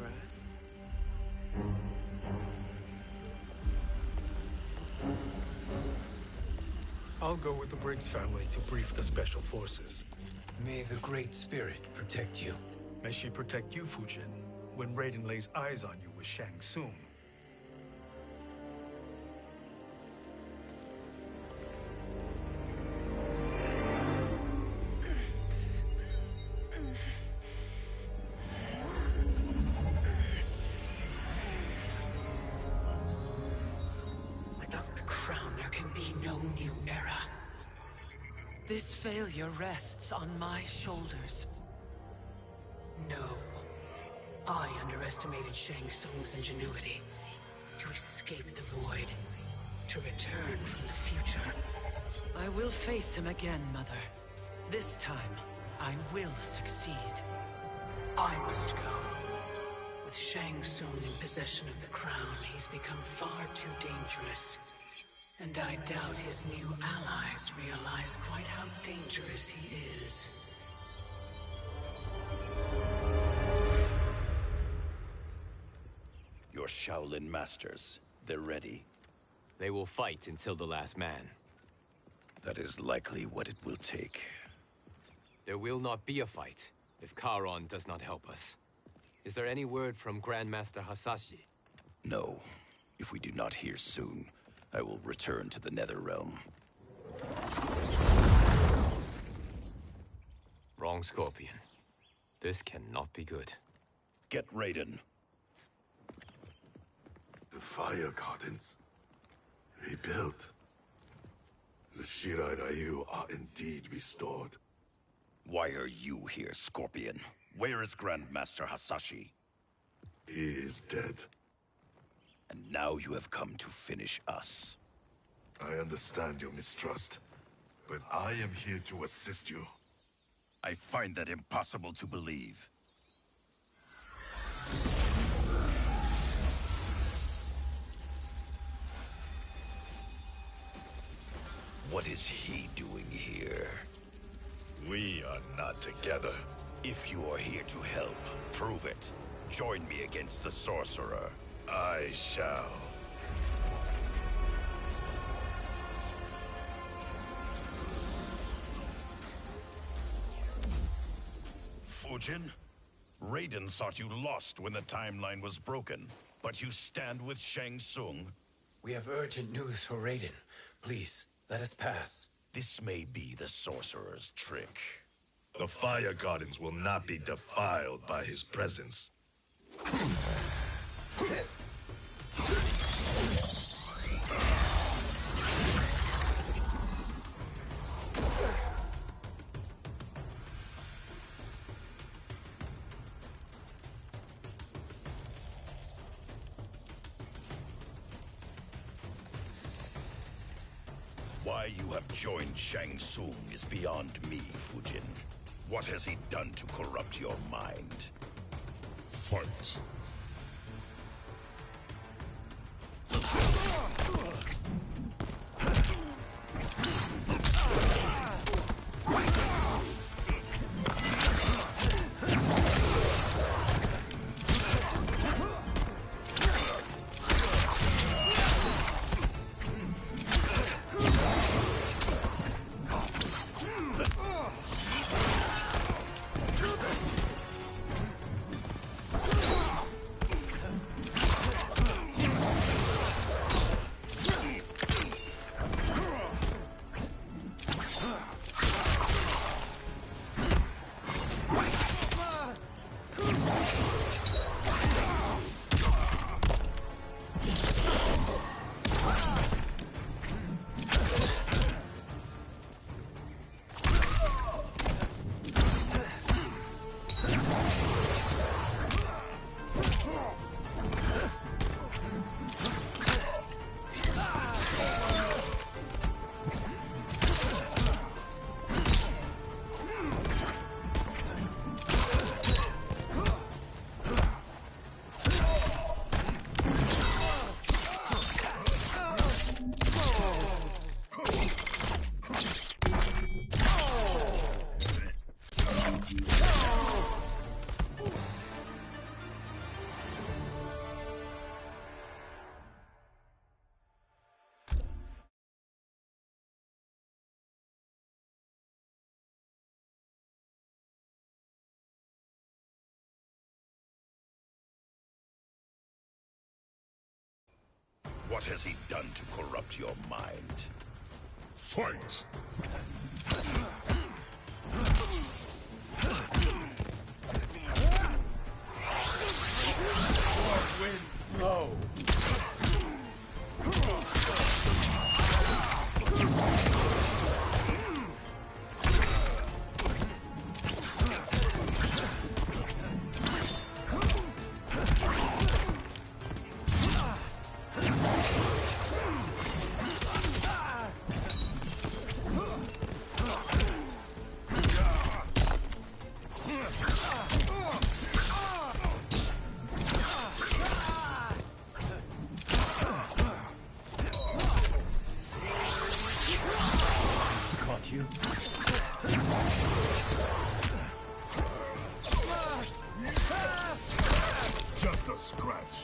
I'll go with the Briggs family to brief the Special Forces. May the Great Spirit protect you. May she protect you, Fujin, when Raiden lays eyes on you with Shang Tsung. Without the crown, there can be no new era. This failure rests on my shoulders. No. I underestimated Shang Tsung's ingenuity. To escape the void. To return from the future. I will face him again, Mother. This time, I will succeed. I must go. With Shang Tsung in possession of the crown, he's become far too dangerous. And I doubt his new allies realize quite how dangerous he is. Your Shaolin masters, they're ready. They will fight until the last man. That is likely what it will take. There will not be a fight if Charon does not help us. Is there any word from Grandmaster Hasashi? No. If we do not hear soon, I will return to the Netherrealm. Wrong, Scorpion. This cannot be good. Get Raiden. The fire gardens rebuilt. The Shirai Ryu are indeed restored. Why are you here, Scorpion? Where is Grandmaster Hasashi? He is dead. And now you have come to finish us. I understand your mistrust, but I am here to assist you. I find that impossible to believe. What is he doing here? We are not together. If you are here to help, prove it. Join me against the sorcerer. I shall. Fujin? Raiden thought you lost when the timeline was broken, but you stand with Shang Tsung. We have urgent news for Raiden. Please, let us pass. This may be the sorcerer's trick. The Fire Gardens will not be defiled by his presence. Why you have joined Shang Tsung is beyond me, Fujin. What has he done to corrupt your mind? Fight. What has he done to corrupt your mind? Fight! Wind blow. You. Just a scratch.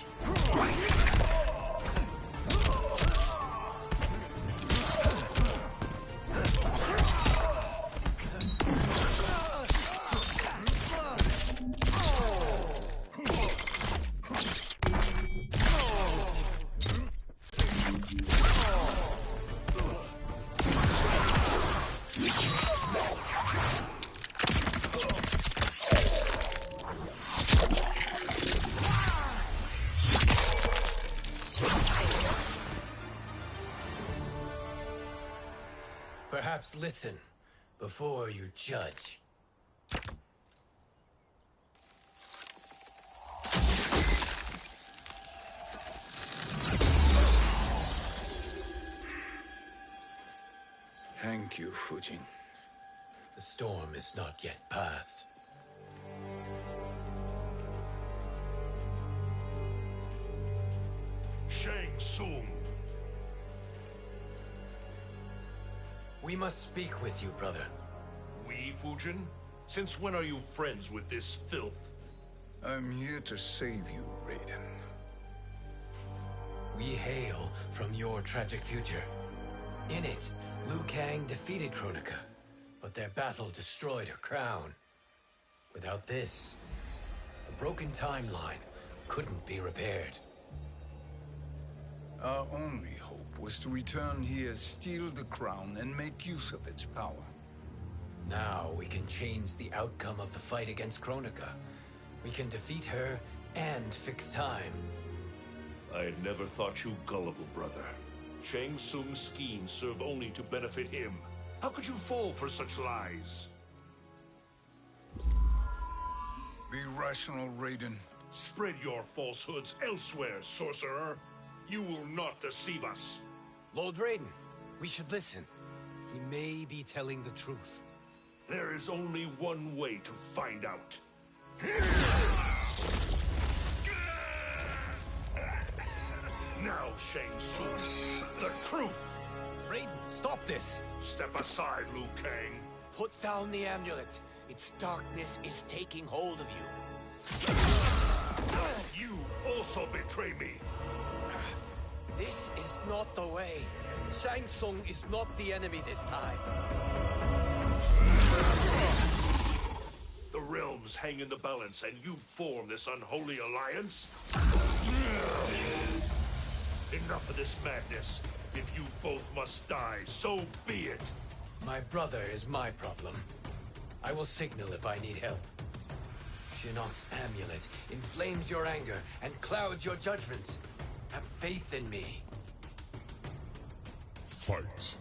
Perhaps listen before you judge. Thank you, Fujin. The storm is not yet past. Shang Tsung! We must speak with you, brother. We, Fujin? Since when are you friends with this filth? I'm here to save you, Raiden. We hail from your tragic future. In it, Liu Kang defeated Kronika, but their battle destroyed her crown. Without this, a broken timeline couldn't be repaired. Our only hope was to return here, steal the crown, and make use of its power. Now we can change the outcome of the fight against Kronika. We can defeat her and fix time. I had never thought you gullible, brother. Shang Tsung's schemes serve only to benefit him. How could you fall for such lies? Be rational, Raiden. Spread your falsehoods elsewhere, sorcerer. You will not deceive us. Lord Raiden, we should listen. He may be telling the truth. There is only one way to find out. Now, Shang Tsung, the truth! Raiden, stop this! Step aside, Liu Kang. Put down the amulet. Its darkness is taking hold of you. You also betray me. This is not the way. Shang Tsung is not the enemy this time. The realms hang in the balance, and you form this unholy alliance? Enough of this madness. If you both must die, so be it. My brother is my problem. I will signal if I need help. Shinnok's amulet inflames your anger and clouds your judgments. Have faith in me. Fight.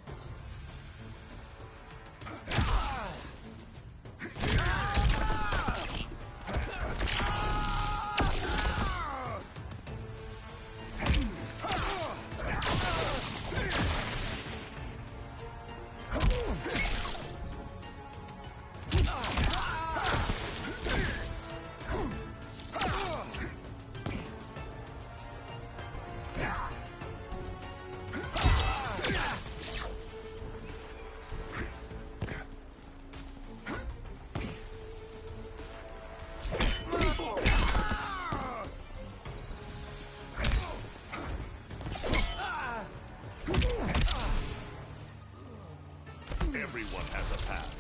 Everyone has a path.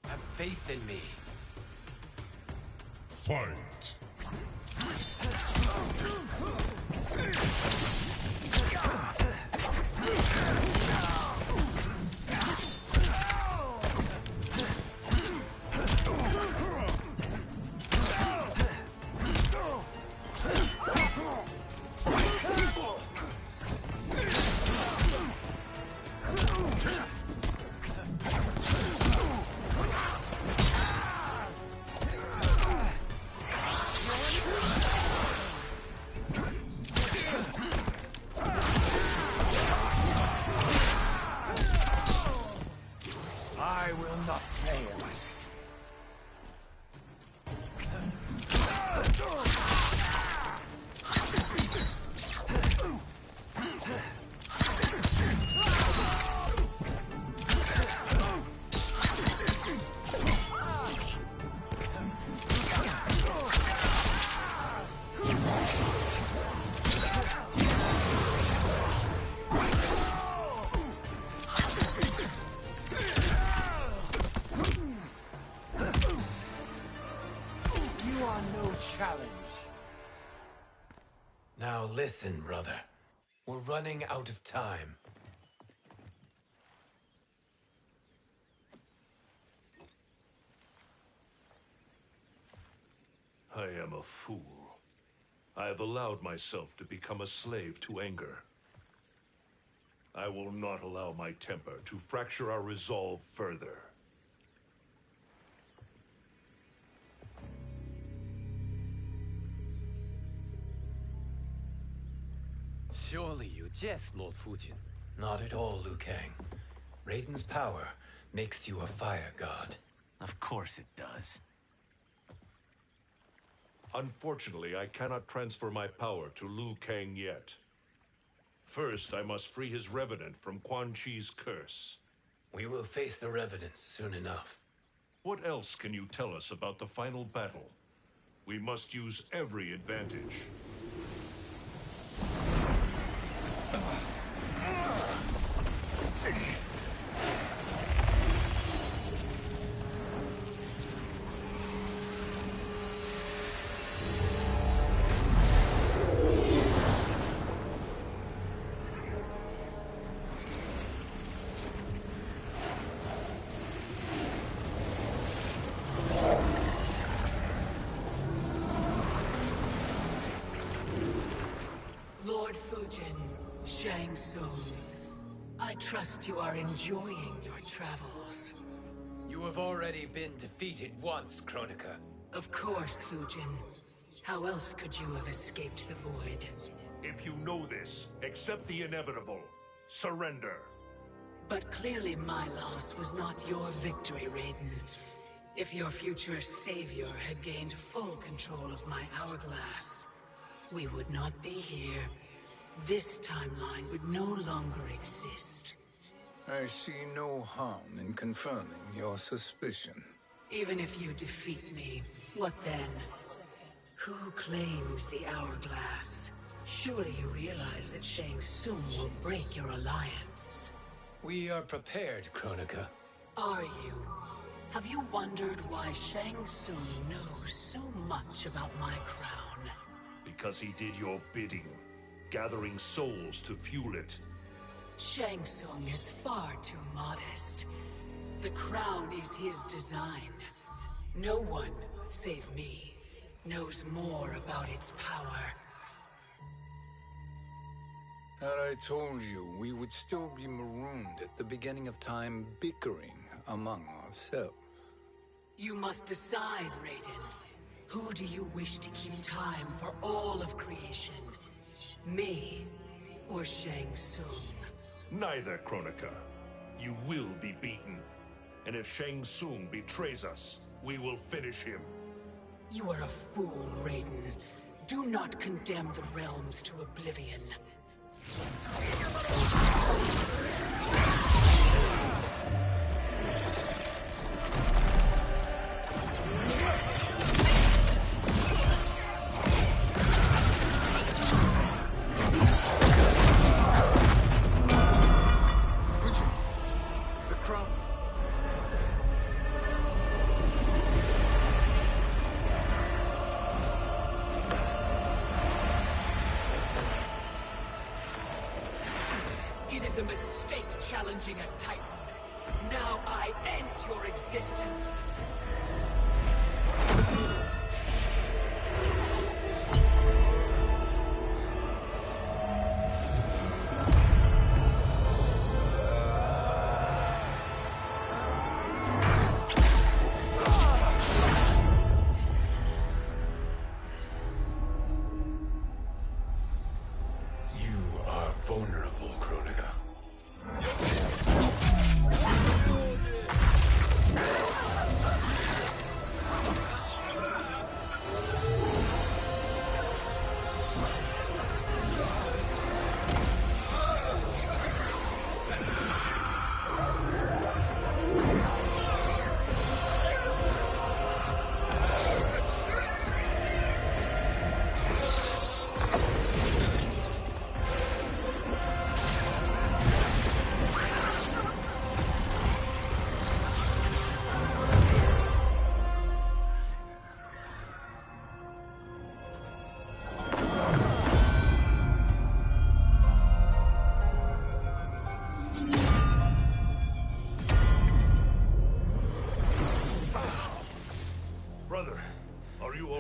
Have faith in me. Fight. I will not fail. Listen, brother. We're running out of time. I am a fool. I have allowed myself to become a slave to anger. I will not allow my temper to fracture our resolve further. Surely you jest, Lord Fujin. Not at all, Liu Kang. Raiden's power makes you a fire god. Of course it does. Unfortunately, I cannot transfer my power to Liu Kang yet. First, I must free his revenant from Quan Chi's curse. We will face the revenants soon enough. What else can you tell us about the final battle? We must use every advantage. Lord Fujin, Shang Tsung, I trust you are enjoying your travels. You have already been defeated once, Kronika. Of course, Fujin. How else could you have escaped the void? If you know this, accept the inevitable. Surrender. But clearly my loss was not your victory, Raiden. If your future savior had gained full control of my hourglass, we would not be here. This timeline would no longer exist. I see no harm in confirming your suspicion. Even if you defeat me, what then? Who claims the hourglass? Surely you realize that Shang Tsung will break your alliance. We are prepared, Kronika. Are you? Have you wondered why Shang Tsung knows so much about my crown? Because he did your bidding, gathering souls to fuel it. Shang Tsung is far too modest. The crown is his design. No one, save me, knows more about its power. Had I told you, we would still be marooned at the beginning of time, bickering among ourselves. You must decide, Raiden. Who do you wish to keep time for all of creation? Me or Shang Tsung? Neither, Kronika. You will be beaten. And if Shang Tsung betrays us, we will finish him. You are a fool, Raiden. Do not condemn the realms to oblivion. The crown. It is a mistake challenging a Titan. Now I end your existence. You are vulnerable, Kronika.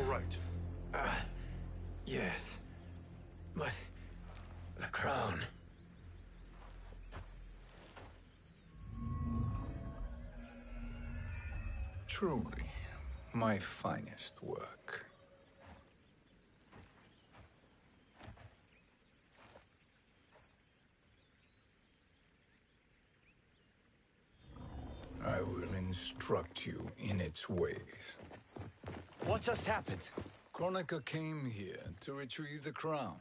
right? Yes. But the crown... Truly, my finest work. I will instruct you in its ways. What just happened? Kronika came here to retrieve the crown.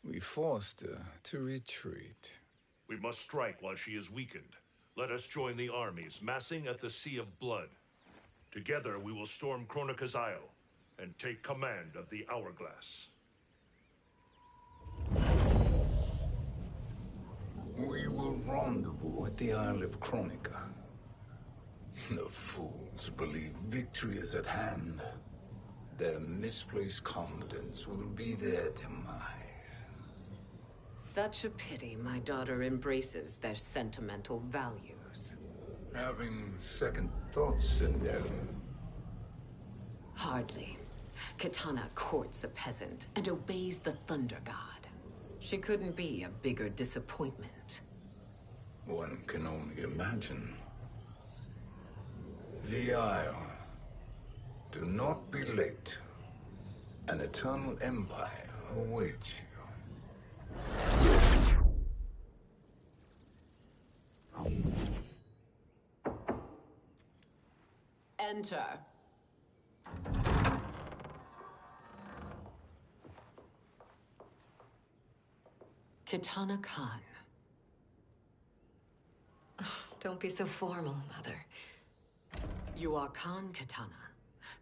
We forced her to retreat. We must strike while she is weakened. Let us join the armies, massing at the Sea of Blood. Together we will storm Kronika's Isle, and take command of the Hourglass. We will rendezvous at the Isle of Kronika. The fools believe victory is at hand. Their misplaced confidence will be their demise. Such a pity my daughter embraces their sentimental values. Having second thoughts, Sindel? Hardly. Kitana courts a peasant and obeys the Thunder God. She couldn't be a bigger disappointment. One can only imagine. The Isle. Do not be late. An eternal empire awaits you. Enter. Kitana Khan. Don't be so formal, Mother. You are Khan Kitana.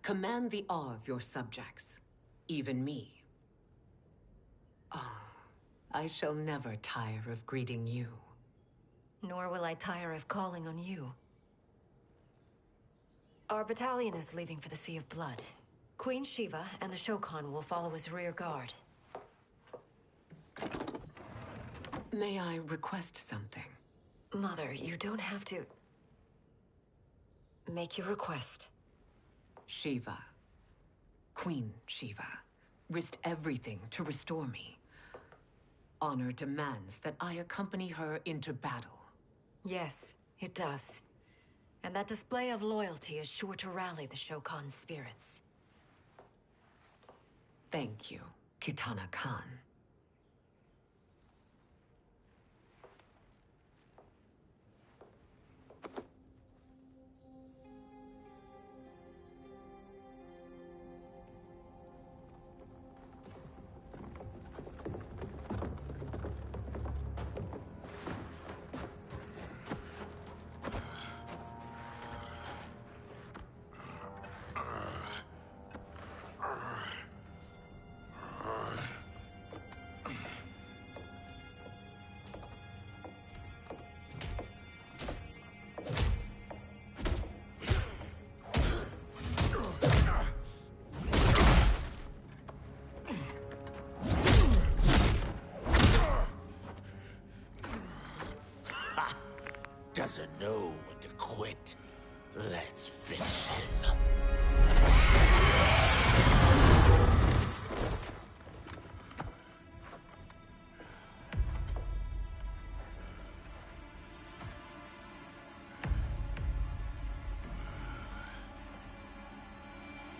Command the awe of your subjects. Even me. Oh, I shall never tire of greeting you. Nor will I tire of calling on you. Our battalion is leaving for the Sea of Blood. Queen Shiva and the Shokan will follow as rear guard. May I request something? Mother, you don't have to... make your request. Shiva. Queen Shiva. Risked everything to restore me. Honor demands that I accompany her into battle. Yes, it does. And that display of loyalty is sure to rally the Shokan's spirits. Thank you, Kitana Khan. Doesn't know when to quit. Let's finish him.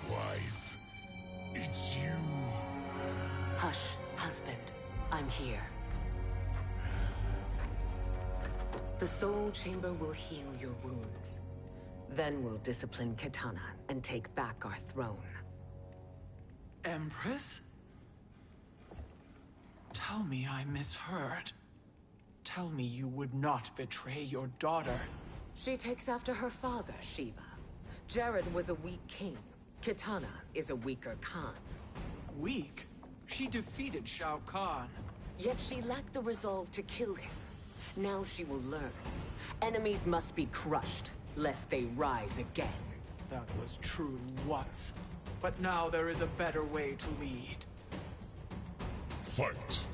Wife, it's you. Hush, husband. I'm here. The Soul Chamber will heal your wounds. Then we'll discipline Kitana and take back our throne. Empress? Tell me I misheard. Tell me you would not betray your daughter. She takes after her father, Shiva. Jared was a weak king. Kitana is a weaker Khan. Weak? She defeated Shao Kahn. Yet she lacked the resolve to kill him. Now she will learn. Enemies must be crushed, lest they rise again. That was true once. But now there is a better way to lead. Fight!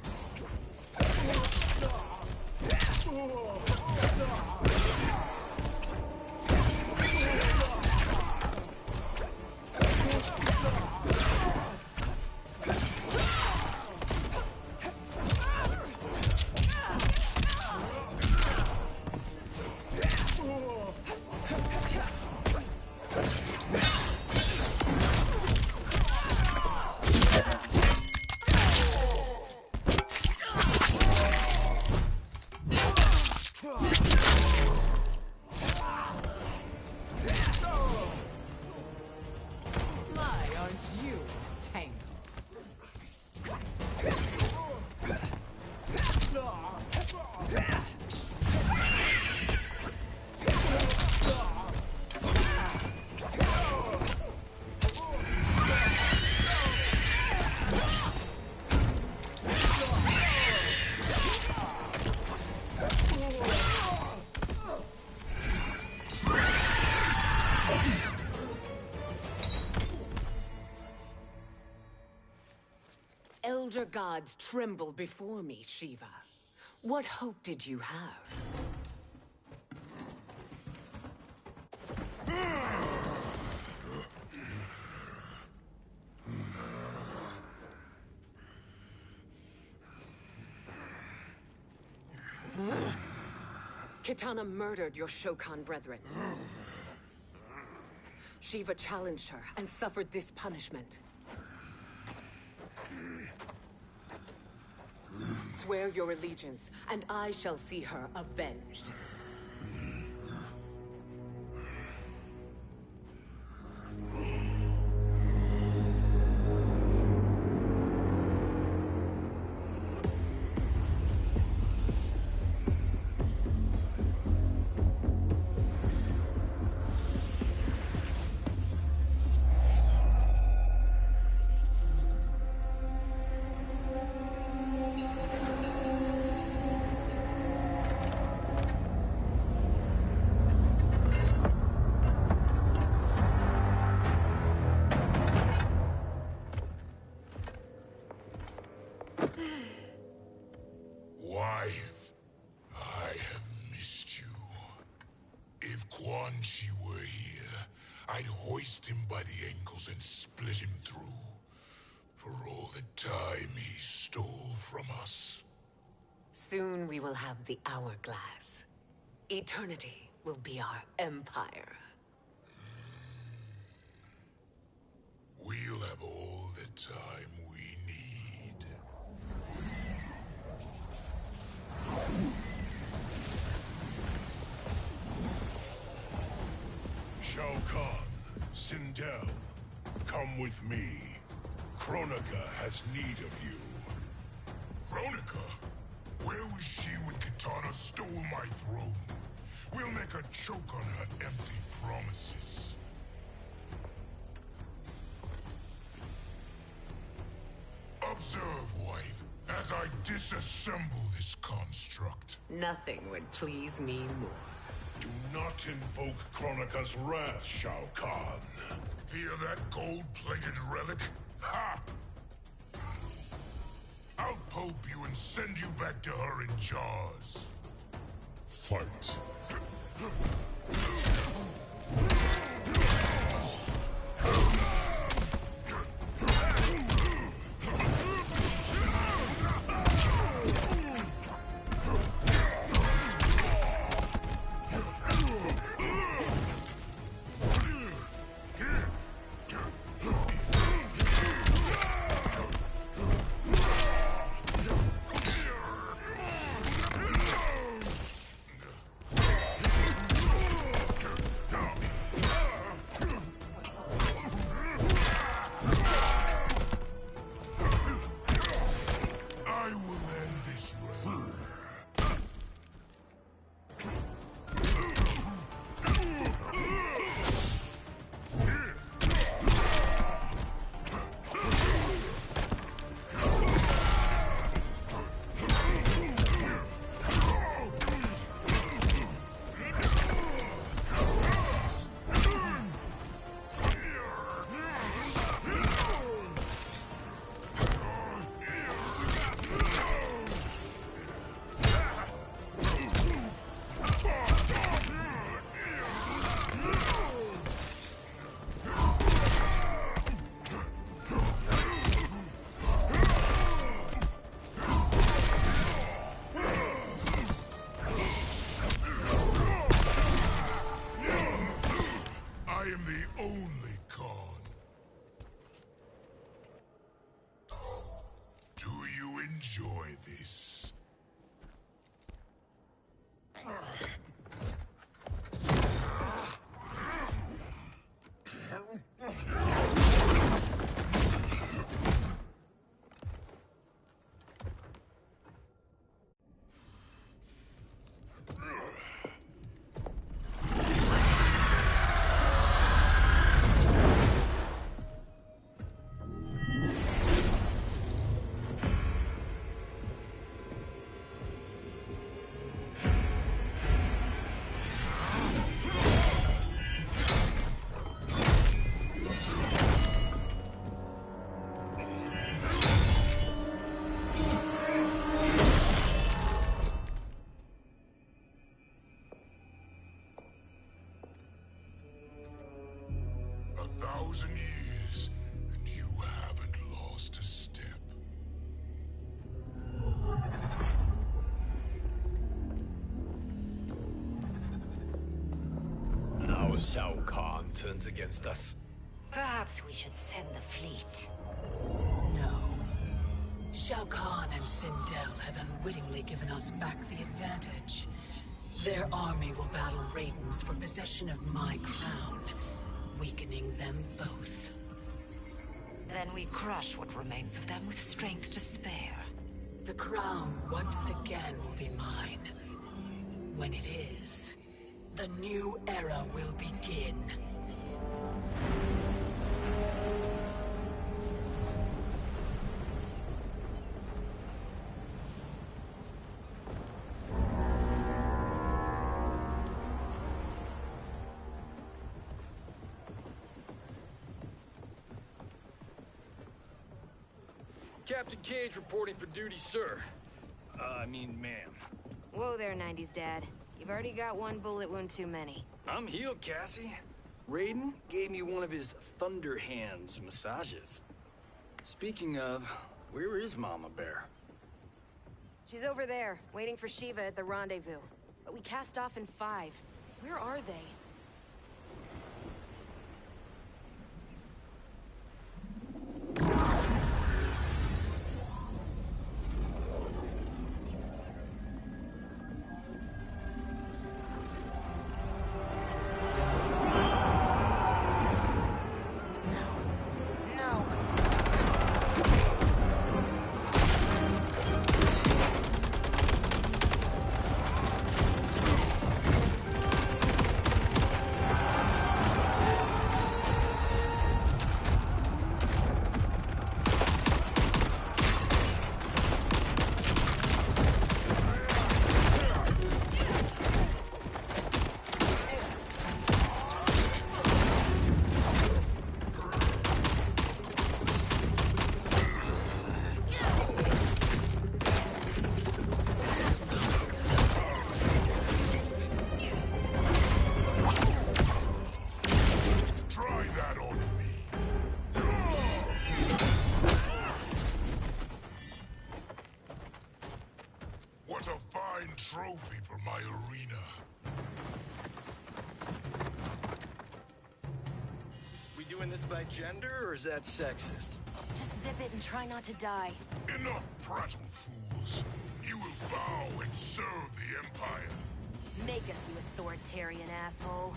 elder gods tremble before me, Shiva. What hope did you have? Kitana murdered your Shokan brethren. Shiva challenged her and suffered this punishment. Swear your allegiance, and I shall see her avenged. Wife, I have missed you. If Quan Chi were here, I'd hoist him by the ankles and split him through. For all the time he stole from us. Soon we will have the hourglass. Eternity will be our empire. We'll have all the time we need. Shao Kahn, Sindel, come with me. Kronika has need of you. Kronika? Where was she when Kitana stole my throne? We'll make her choke on her empty promises. Observe, wife, as I disassemble this construct. Nothing would please me more. Do not invoke Kronika's wrath, Shao Kahn. Fear that gold-plated relic? Ha! I'll pulp you and send you back to her in jars. Fight. Enjoy this. Suppose Shao Kahn turns against us? Perhaps we should send the fleet. No. Shao Kahn and Sindel have unwittingly given us back the advantage. Their army will battle Raidens for possession of my crown, weakening them both. Then we crush what remains of them with strength to spare. The crown once again will be mine. When it is, the new era will begin. Captain Cage reporting for duty, sir. I mean, ma'am. Whoa there, 90s Dad. You've already got one bullet wound too many. I'm healed, Cassie. Raiden gave me one of his Thunder Hands massages. Speaking of, where is Mama Bear? She's over there, waiting for Shiva at the rendezvous. But we cast off in 5. Where are they? Trophy for my arena. We doing this by gender, or is that sexist? Just zip it and try not to die. Enough prattle, fools. You will bow and serve the Empire. Make us, you authoritarian asshole.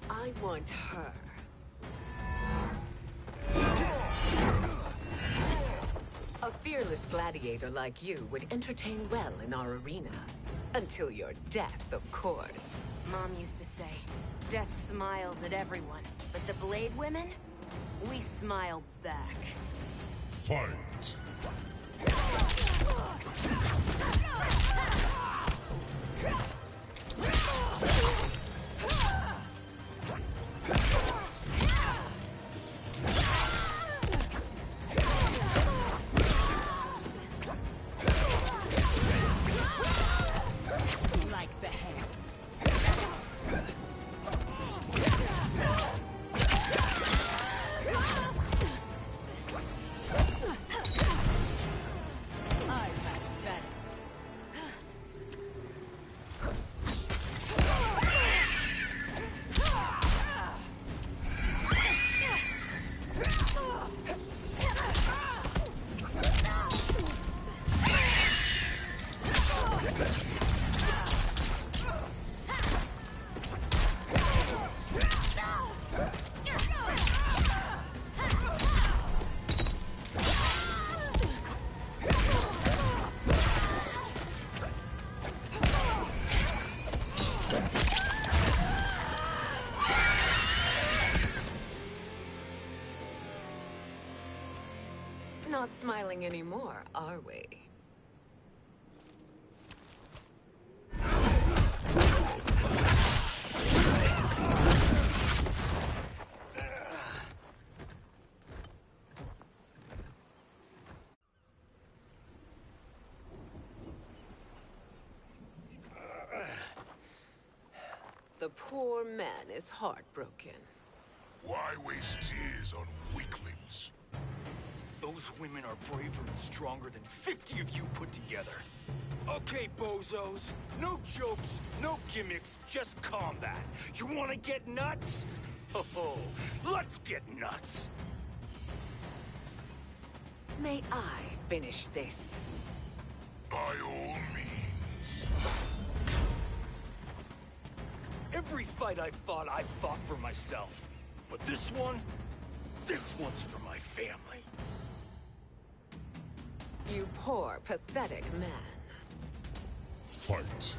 I want her. A fearless gladiator like you would entertain well in our arena. Until your death, of course. Mom used to say, death smiles at everyone, but the Blade women, we smile back. Fight! Not smiling anymore, are we? The poor man is heartbroken. Why waste tears on weaklings? Those women are braver and stronger than 50 of you put together. Okay, bozos. No jokes, no gimmicks, just combat. You wanna get nuts? Oh, let's get nuts! May I finish this? By all means. Every fight I fought for myself. But this one's for my family. You poor, pathetic man. Fight.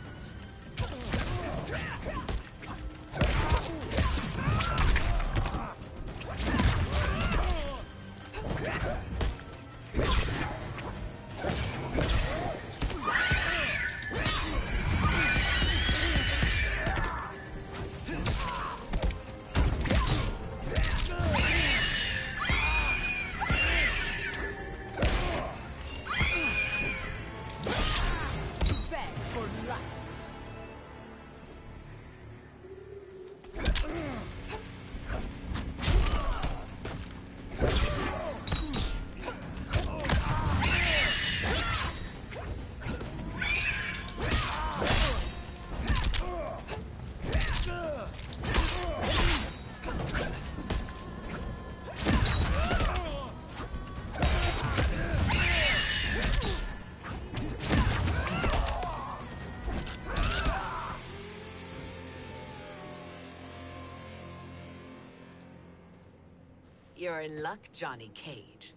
You're in luck, Johnny Cage.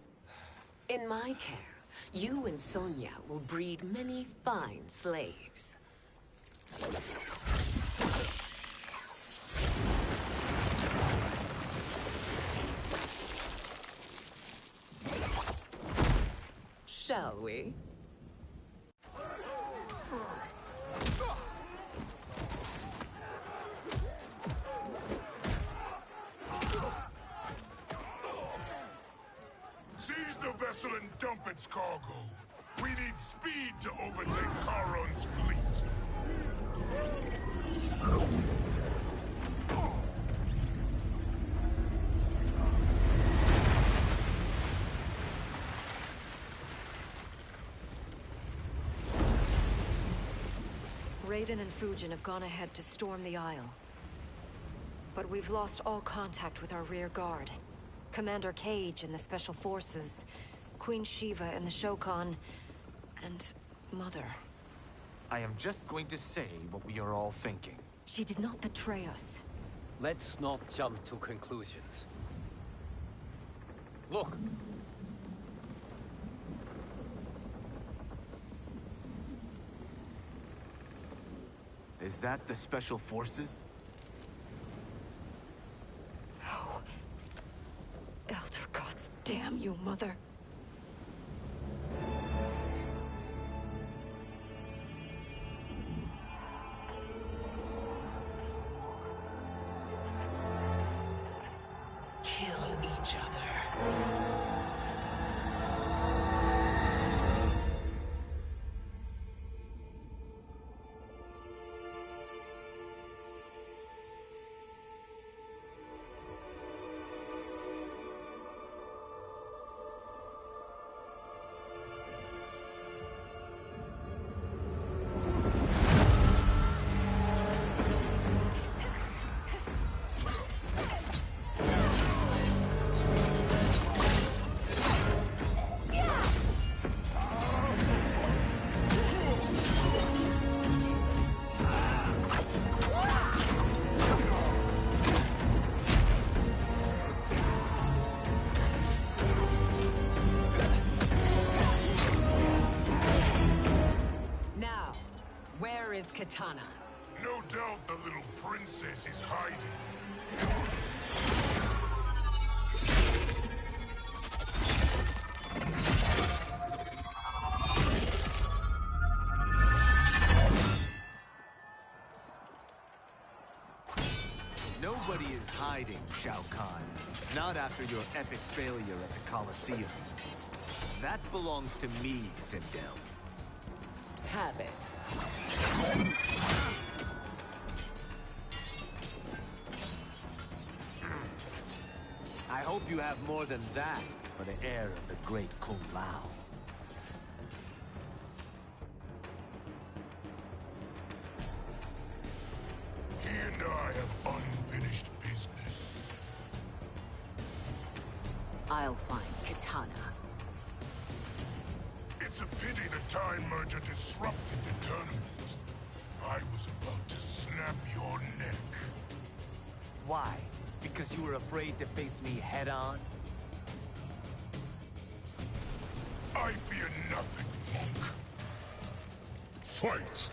In my care, you and Sonya will breed many fine slaves. Shall we? Seize the vessel and dump its cargo. We need speed to overtake Charon's fleet. Raiden and Fujin have gone ahead to storm the Isle. But we've lost all contact with our rear guard. Commander Cage and the Special Forces, Queen Shiva and the Shokan, and Mother. I am just going to say what we are all thinking. She did not betray us. Let's not jump to conclusions. Look! Is that the Special Forces? No. Elder gods damn you, Mother. Kill each other. Where is Katana? No doubt the little princess is hiding. Nobody is hiding, Shao Kahn. Not after your epic failure at the Colosseum. That belongs to me, Sindel. Have it. I hope you have more than that for the heir of the great Kung Lao. find Kitana. It's a pity the Time Merger disrupted the tournament. I was about to snap your neck. Why? Because you were afraid to face me head-on? I fear nothing, Monk. Fight!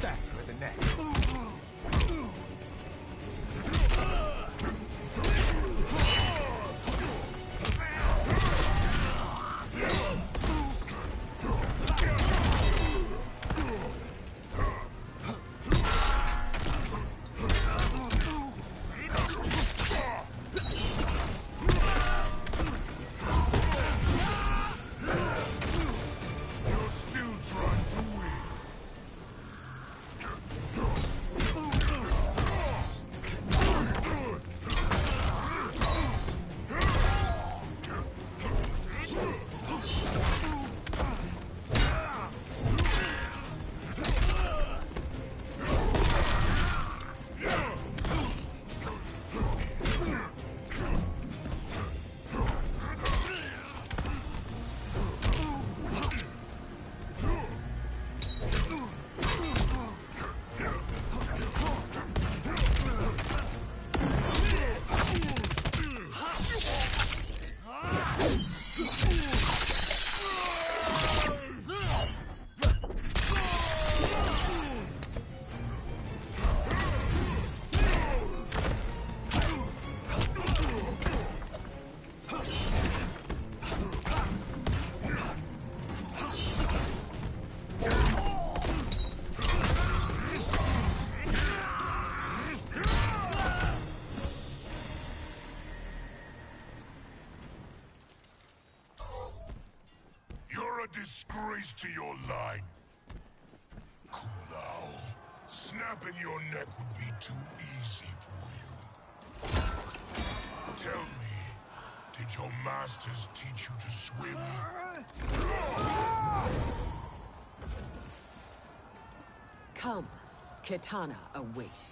That's for the neck. Disgrace to your line. Kulao, snapping your neck would be too easy for you. Tell me, did your masters teach you to swim? Come, Kitana awaits.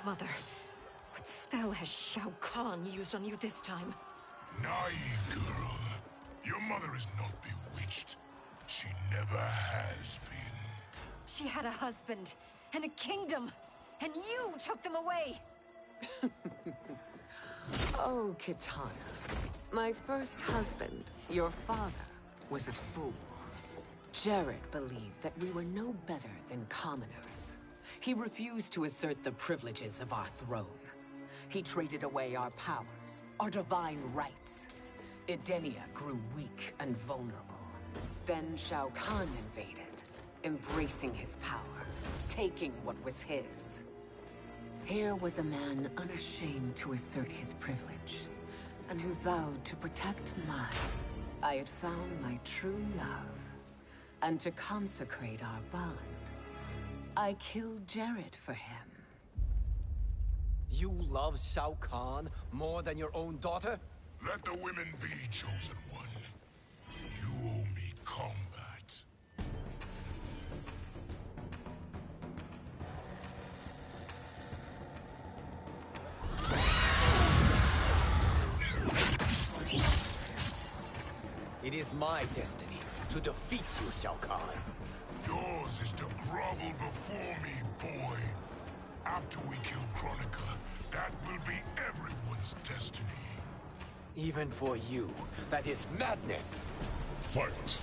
Mother, what spell has Shao Kahn used on you this time? Naive girl. Your mother is not bewitched. She never has been. She had a husband and a kingdom, and you took them away! Oh, Kitana. My first husband, your father, was a fool. Jared believed that we were no better than commoners. He refused to assert the privileges of our throne. He traded away our powers, our divine rights. Edenia grew weak and vulnerable. Then Shao Kahn invaded, embracing his power, taking what was his. Here was a man unashamed to assert his privilege, and who vowed to protect mine. I had found my true love, and to consecrate our bond, I killed Jared for him. You love Shao Kahn more than your own daughter? Let the women be, chosen one. You owe me combat. is my destiny to defeat you, Shao Kahn. Yours is to grovel before me, boy. After we kill Kronika, that will be everyone's destiny. Even for you, that is madness. Fight.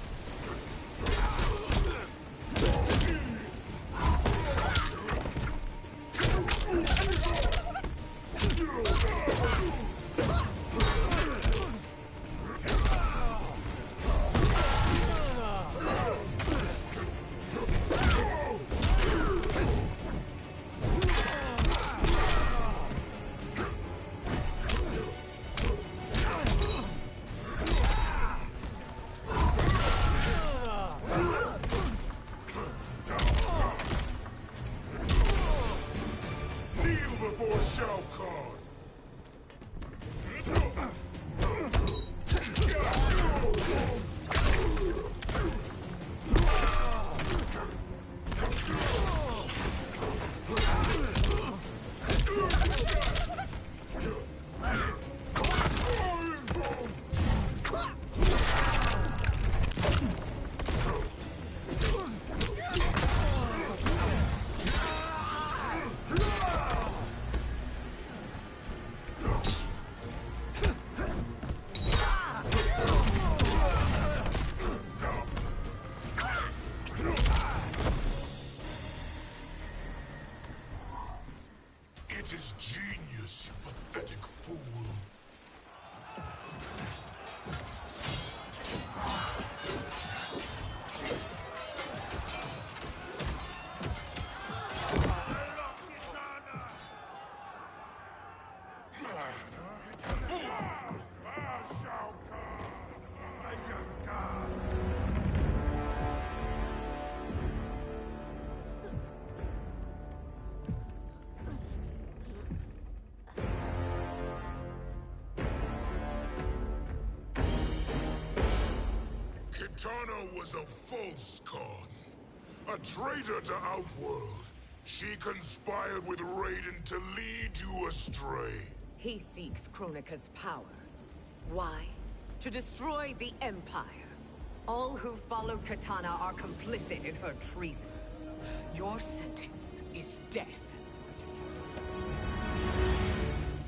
It is genius, you pathetic fool. Kitana was a false Khan, a traitor to Outworld. She conspired with Raiden to lead you astray. He seeks Kronika's power. Why? To destroy the Empire. All who follow Kitana are complicit in her treason. Your sentence is death.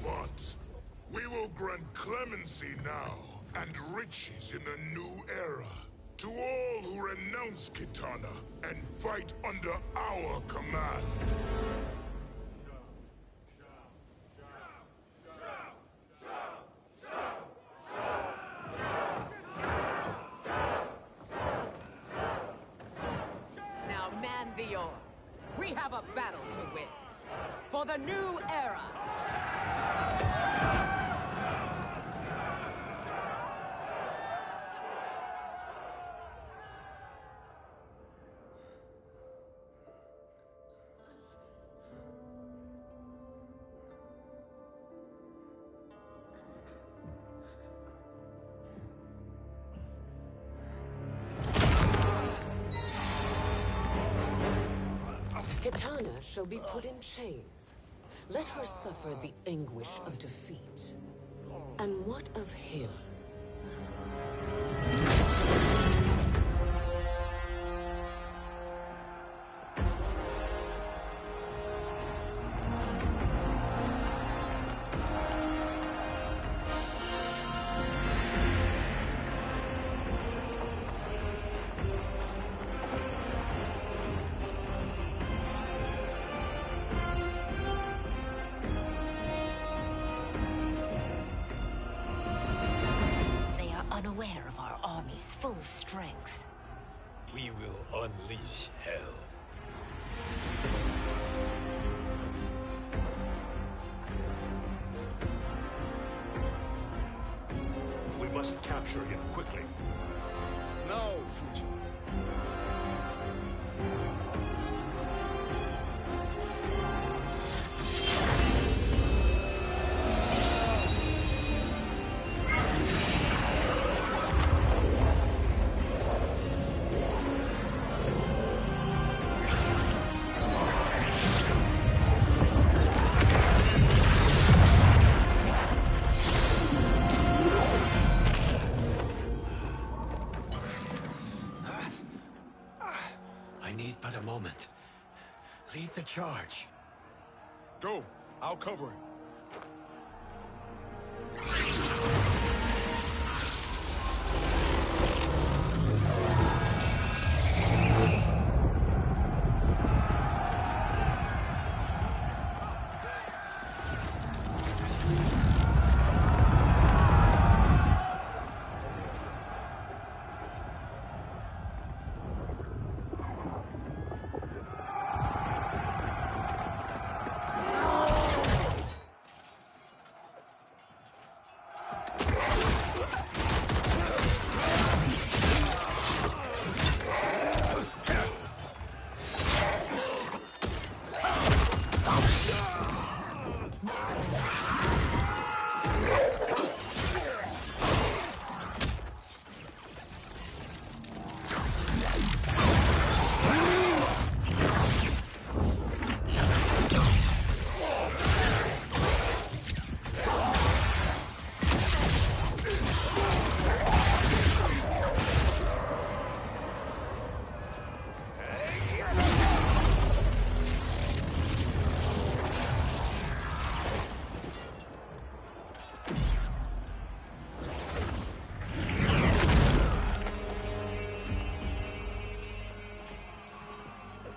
But we will grant clemency now and riches in the new era to all who renounce Kitana and fight under our command. Now man the oars. We have a battle to win. For the new era. Kitana shall be put in chains. Let her suffer the anguish of defeat. And what of him? Unaware of our army's full strength. We will unleash hell. We must capture him quickly. No, Fujin. need but a moment. Lead the charge. Go. I'll cover him.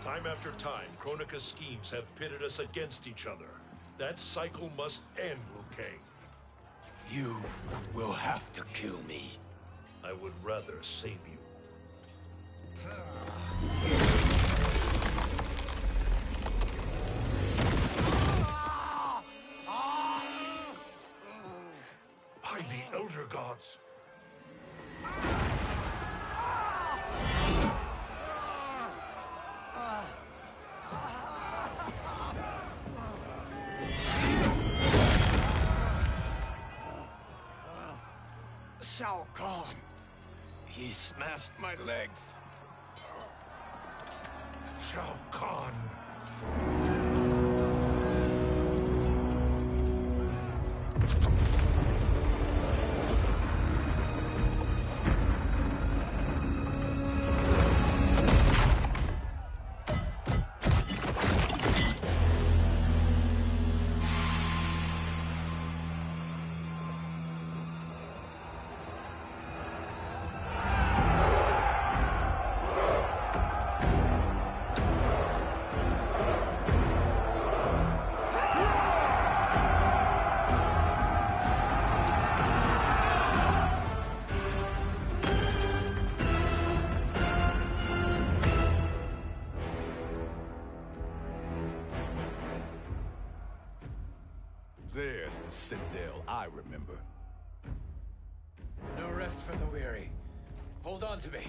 Time after time, Kronika's schemes have pitted us against each other. That cycle must end, Liu Kang. You will have to kill me. I would rather save you. By the Elder Gods. Shao Kahn. He smashed my legs. Shao Kahn. There's the Citadel I remember. No rest for the weary. Hold on to me.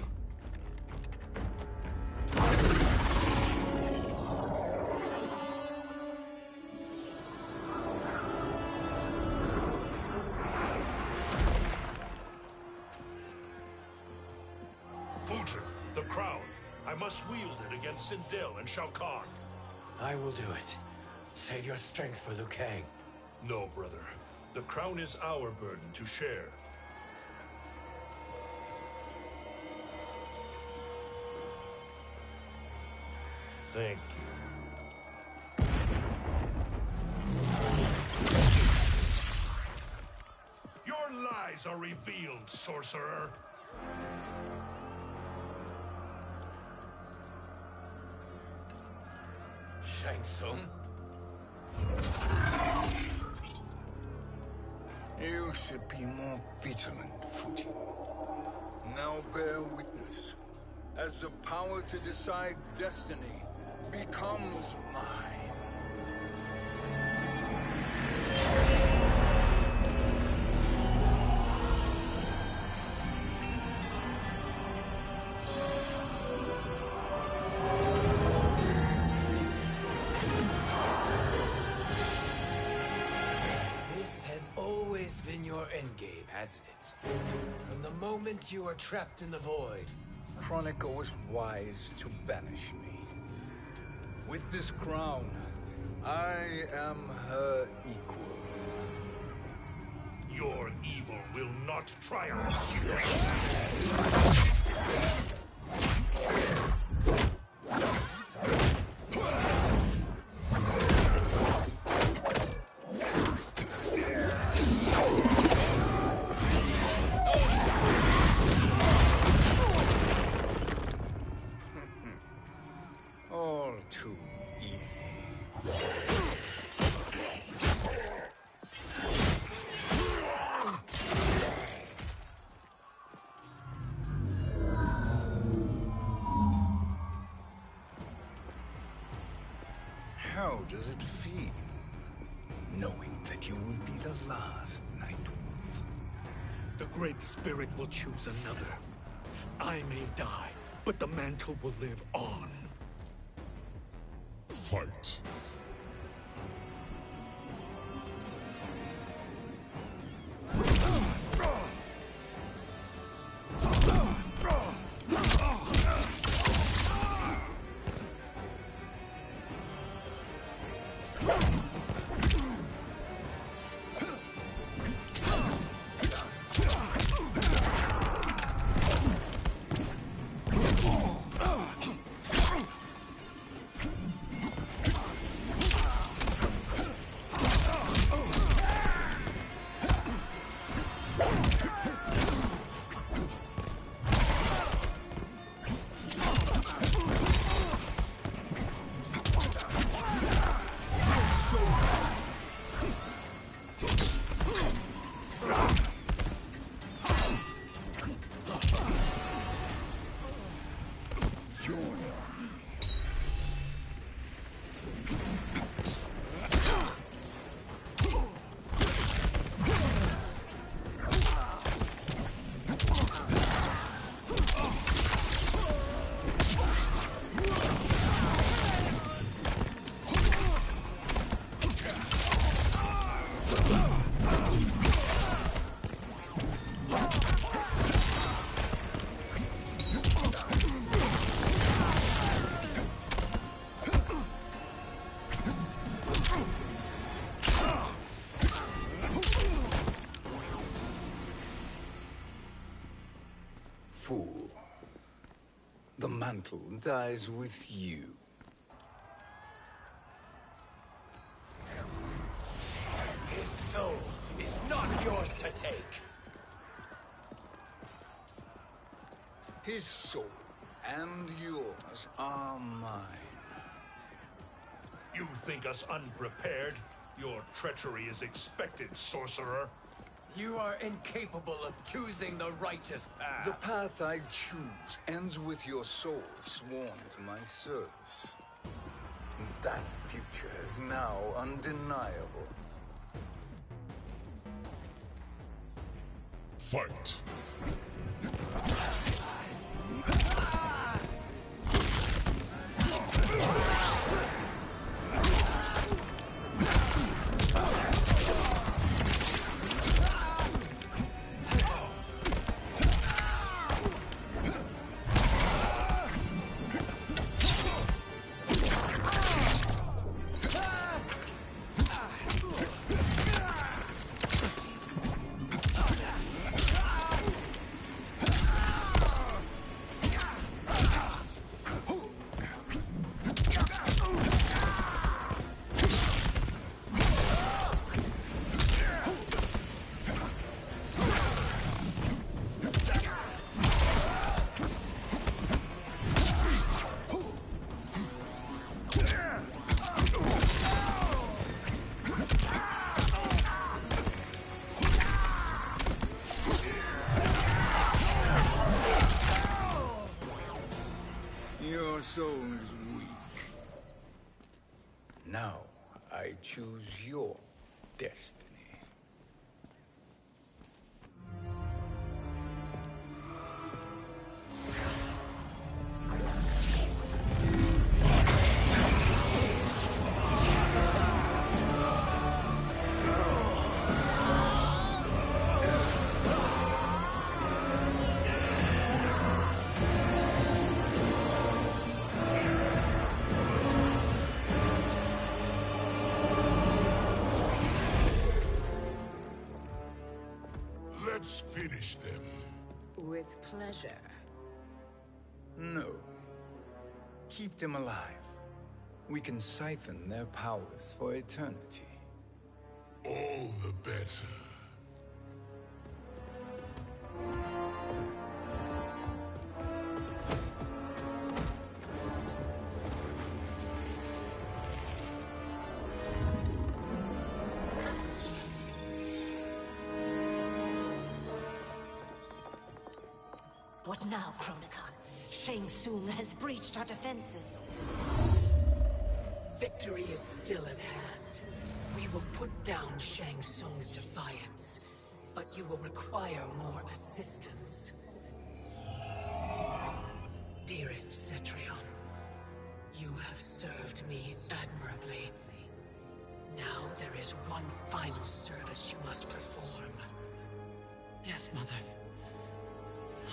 Fujin, the crown. I must wield it against Sindel and Shao Kahn. I will do it. Save your strength for Liu Kang. No, brother. The crown is our burden to share. Thank you. Your lies are revealed, sorcerer. Shang Tsung? You should be more vigilant, Fujin. Now bear witness, as the power to decide destiny becomes mine. Been your endgame, hasn't it? From the moment you were trapped in the void. Kronika was wise to banish me. With this crown, I am her equal. Your evil will not triumph. How does it feel, knowing that you will be the last Nightwolf? The Great Spirit will choose another. I may die, but the mantle will live on. Fight. Fool. The mantle dies with you. His soul is not yours to take. His soul and yours are mine. You think us unprepared? Your treachery is expected, sorcerer. You are incapable of choosing the righteous path. The path I choose ends with your soul sworn to my service. That future is now undeniable. Fight. Your soul is weak. Now I choose your destiny. Let's finish them. With pleasure. No. Keep them alive. We can siphon their powers for eternity. All the better. What now, Kronika? Shang Tsung has breached our defenses. Victory is still at hand. We will put down Shang Tsung's defiance, but you will require more assistance. Dearest Cetrion, you have served me admirably. Now there is one final service you must perform. Yes, Mother.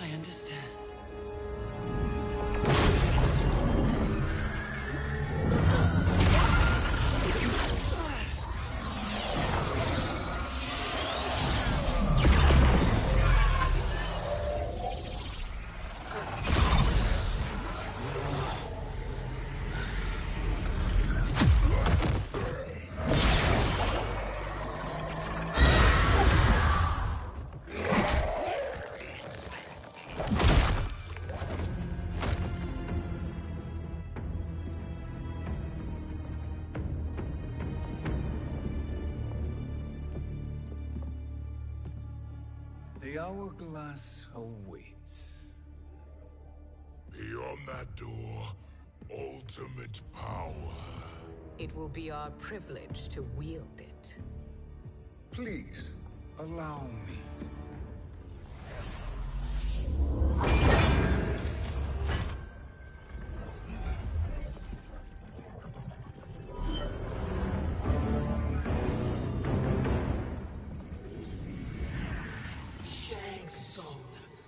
I understand. The hourglass awaits. Beyond that door, ultimate power. It will be our privilege to wield it. Please, allow me. Shang Tsung,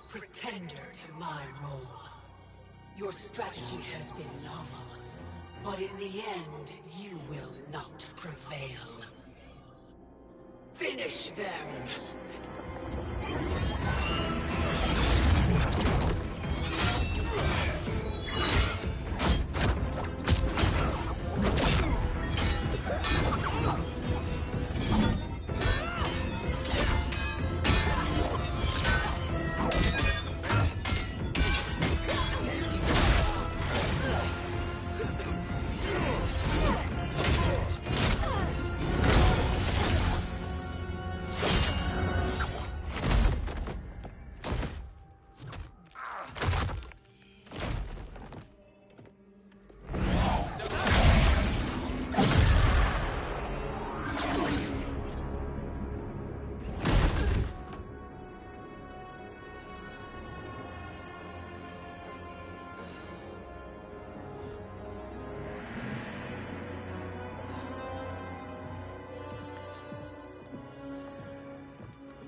pretender to my role. Your strategy has been novel, but in the end, you will not prevail. Finish them!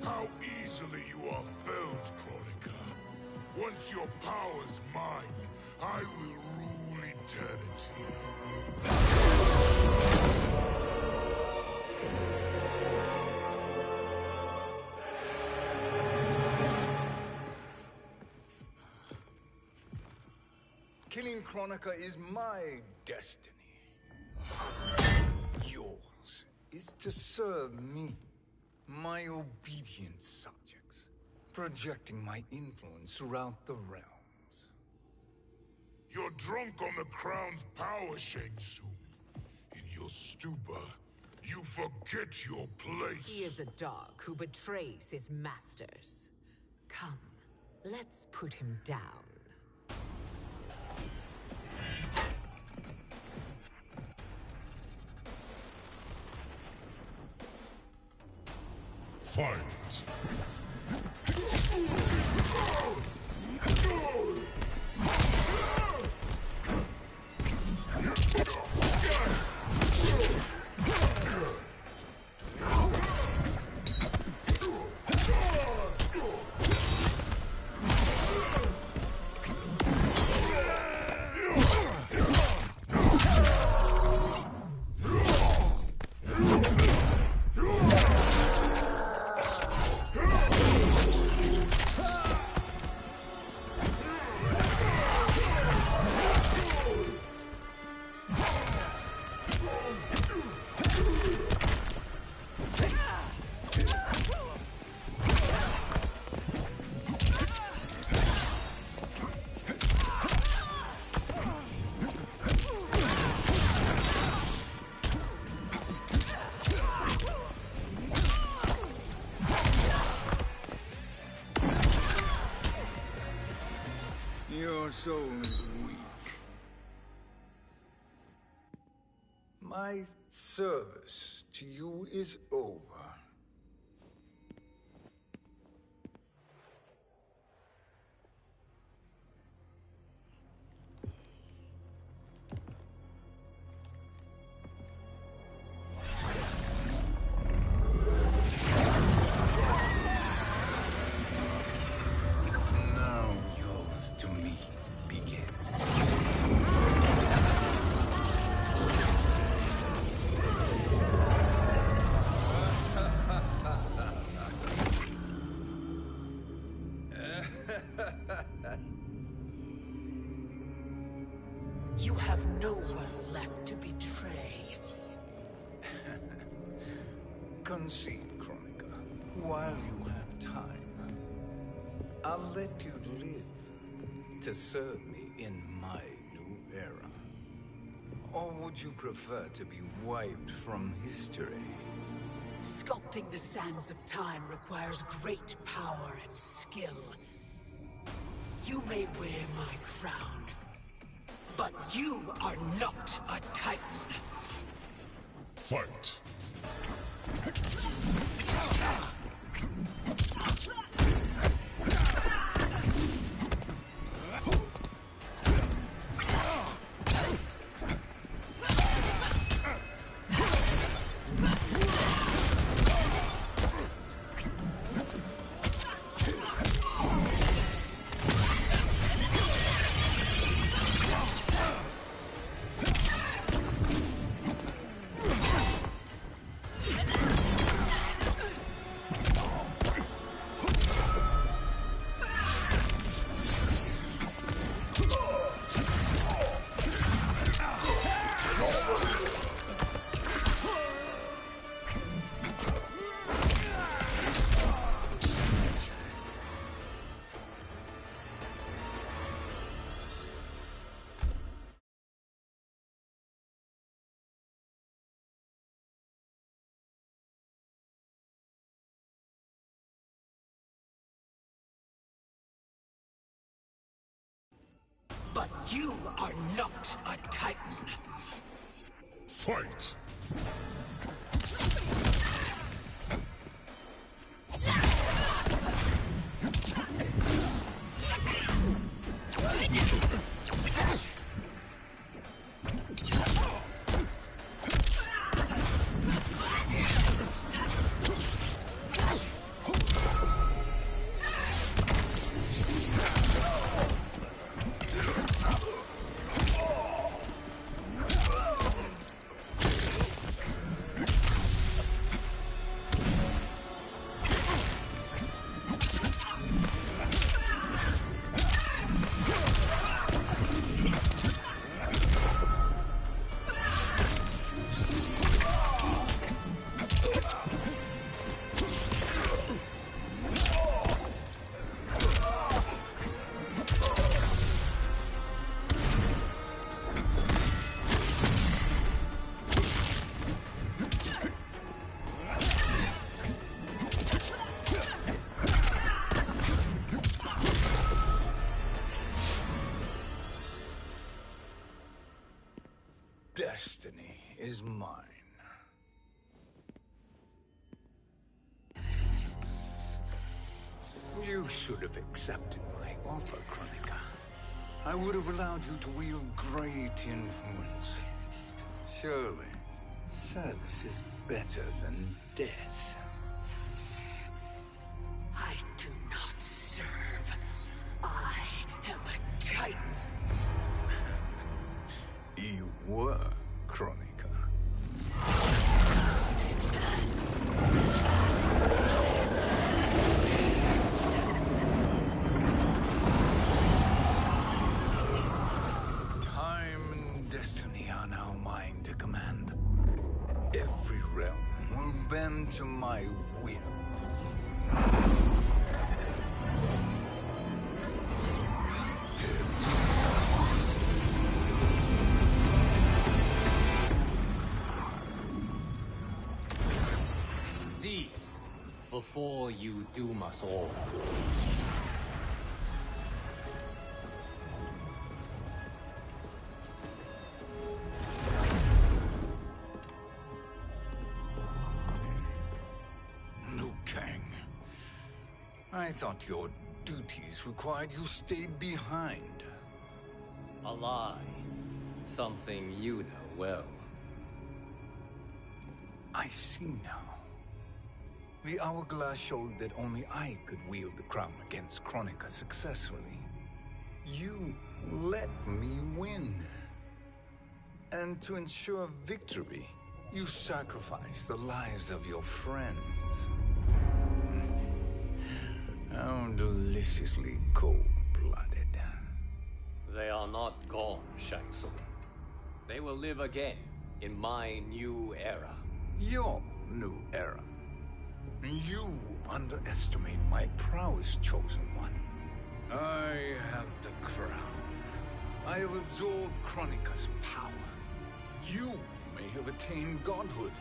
How easily you are felled, Kronika. Once your power's mine, I will rule eternity. Killing Kronika is my destiny. Yours is to serve me, my obedient subjects, projecting my influence throughout the realms. You're drunk on the crown's power, Shang Tsung. In your stupor, you forget your place. He is a dog who betrays his masters. Come, let's put him down. Fight! Your soul is weak. My service to you is over. Now yours to me begins. You have no one left to betray. Concede, Kronika, while you have time. I'll let you live to serve me in my new era. Or would you prefer to be wiped from history? Sculpting the sands of time requires great power and skill. You may wear my crown, but you are not a Titan. Fight! But you are not a Titan. Fight! Destiny is mine. You should have accepted my offer, Kronika. I would have allowed you to wield great influence. Surely, service is better than death. I do not serve. I am a Titan. You were, Kronika. Time and destiny are now mine to command. Every realm will bend to my will. Cease before you doom us all. I thought your duties required you stayed behind. A lie. Something you know well. I see now. The hourglass showed that only I could wield the crown against Kronika successfully. You let me win. And to ensure victory, you sacrificed the lives of your friends. How deliciously cold-blooded. They are not gone, Shang Tsung. They will live again in my new era. Your new era. You underestimate my prowess, Chosen One. I have the crown. I have absorbed Kronika's power. You may have attained godhood,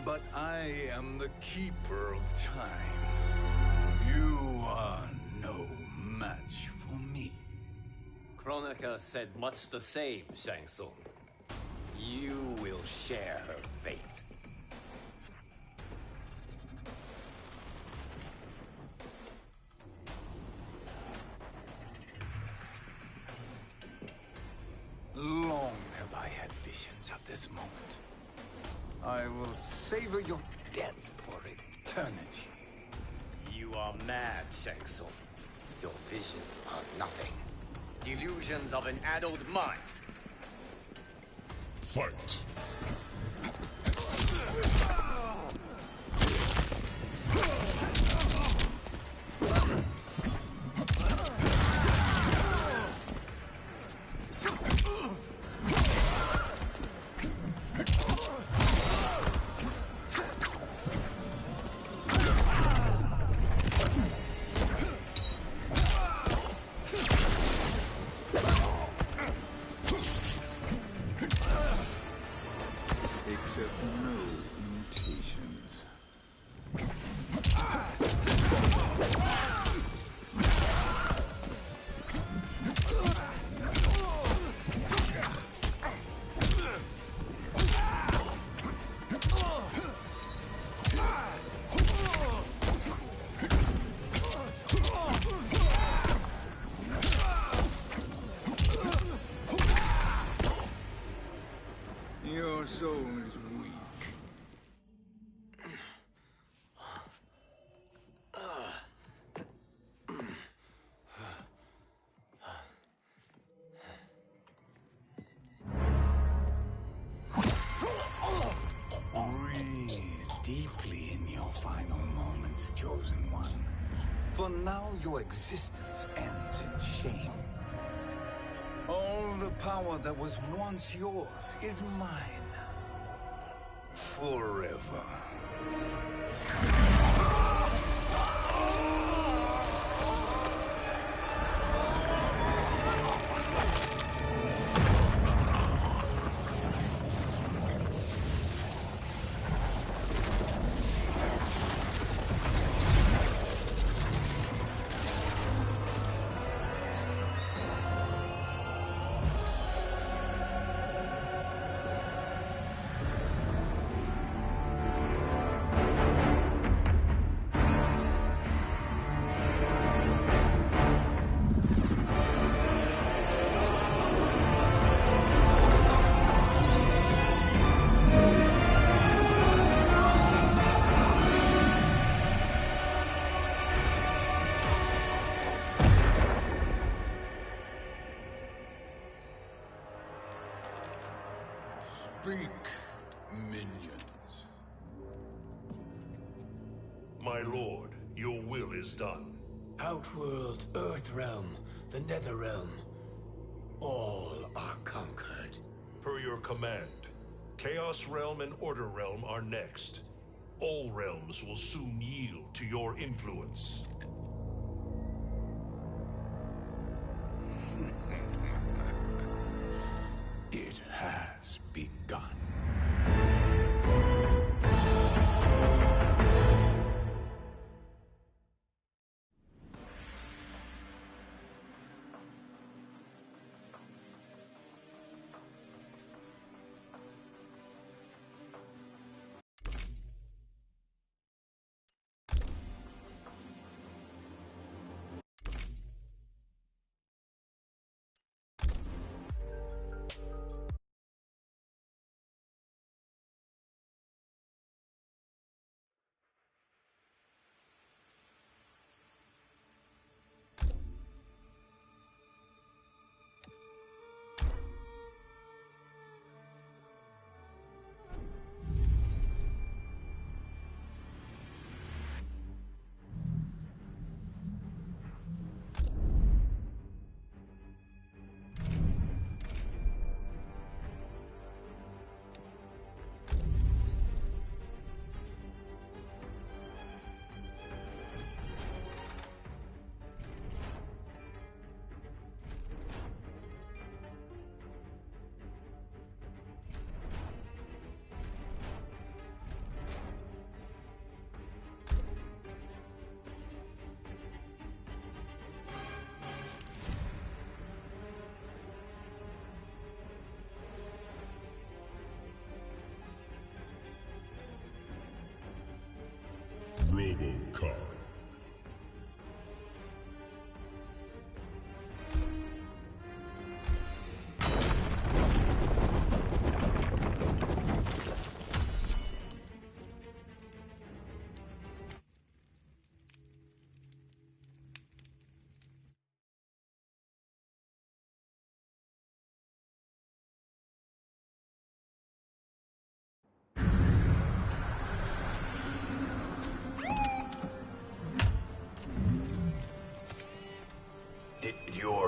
but I am the keeper of time. You are no match for me. Kronika said much the same, Shang Tsung. You will share her fate. Long have I had visions of this moment. I will savor your death for eternity. You are mad, Shang Tsung. Your visions are nothing. Delusions of an addled mind. Fight! Your soul is weak. Breathe deeply in your final moments, Chosen One. For now, your existence ends in shame. All the power that was once yours is mine. Forever. Speak, minions. My lord, your will is done. Outworld, Earthrealm, the Netherrealm. All are conquered. Per your command, Chaos Realm and Order Realm are next. All realms will soon yield to your influence. It has begun.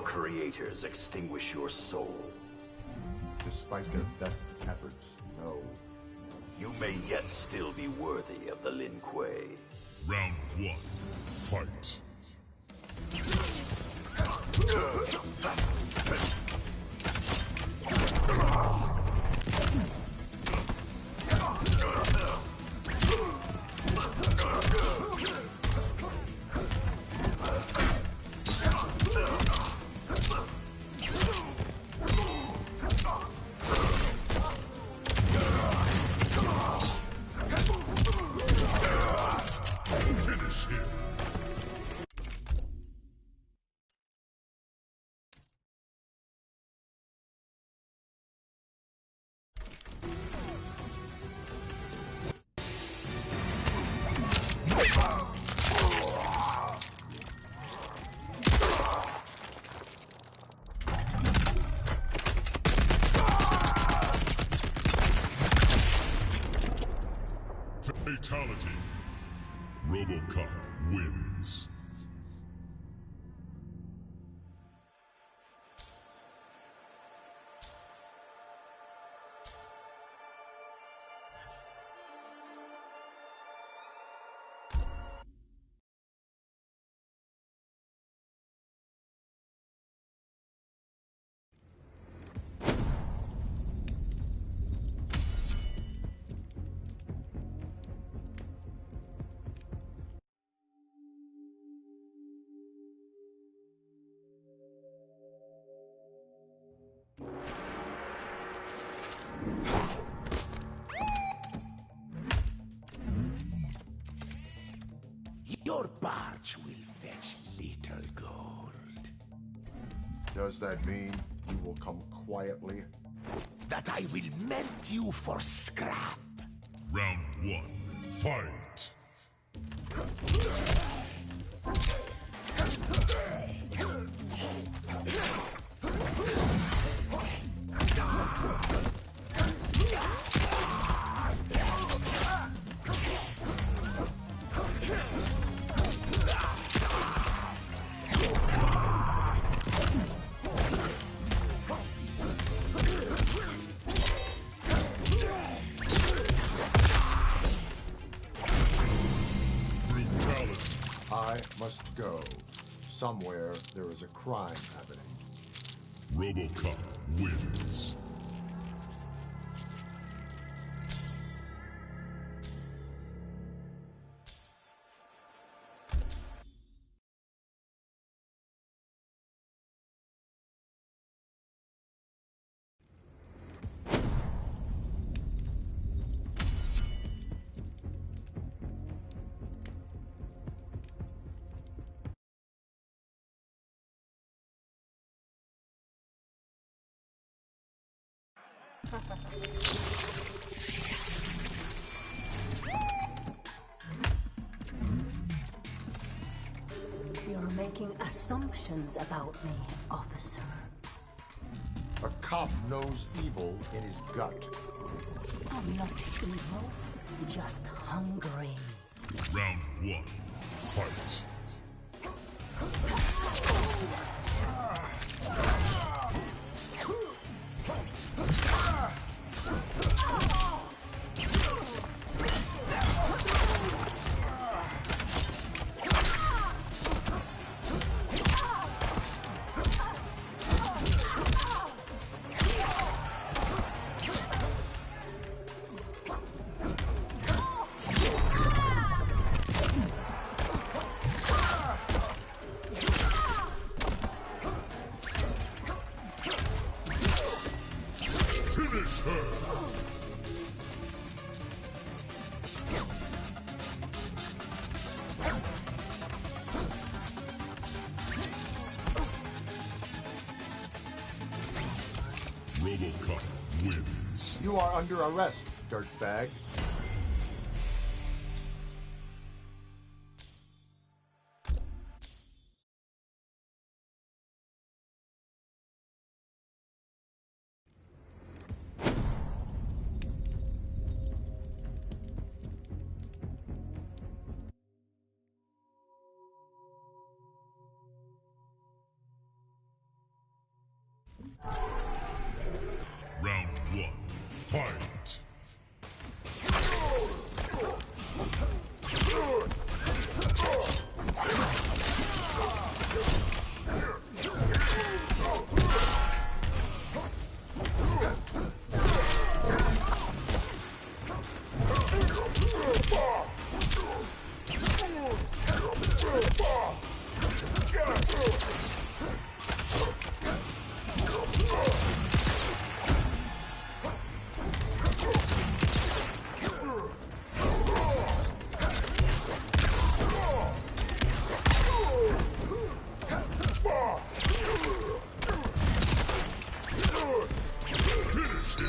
creators extinguish your soul. Despite their best efforts, no. You may yet still be worthy of the Lin Kuei. Round 1, fight. Finish him. Fatality. RoboCop wins. Your barge will fetch little gold. Does that mean you will come quietly? That I will melt you for scrap. Round 1, fight. Brutality. I must go. Somewhere there is a crime happening. RoboCop wins. You're making assumptions about me, officer. A cop knows evil in his gut. I'm not evil, just hungry. Round 1, fight. Finish her! RoboCop wins. You are under arrest, dirtbag. Finish him!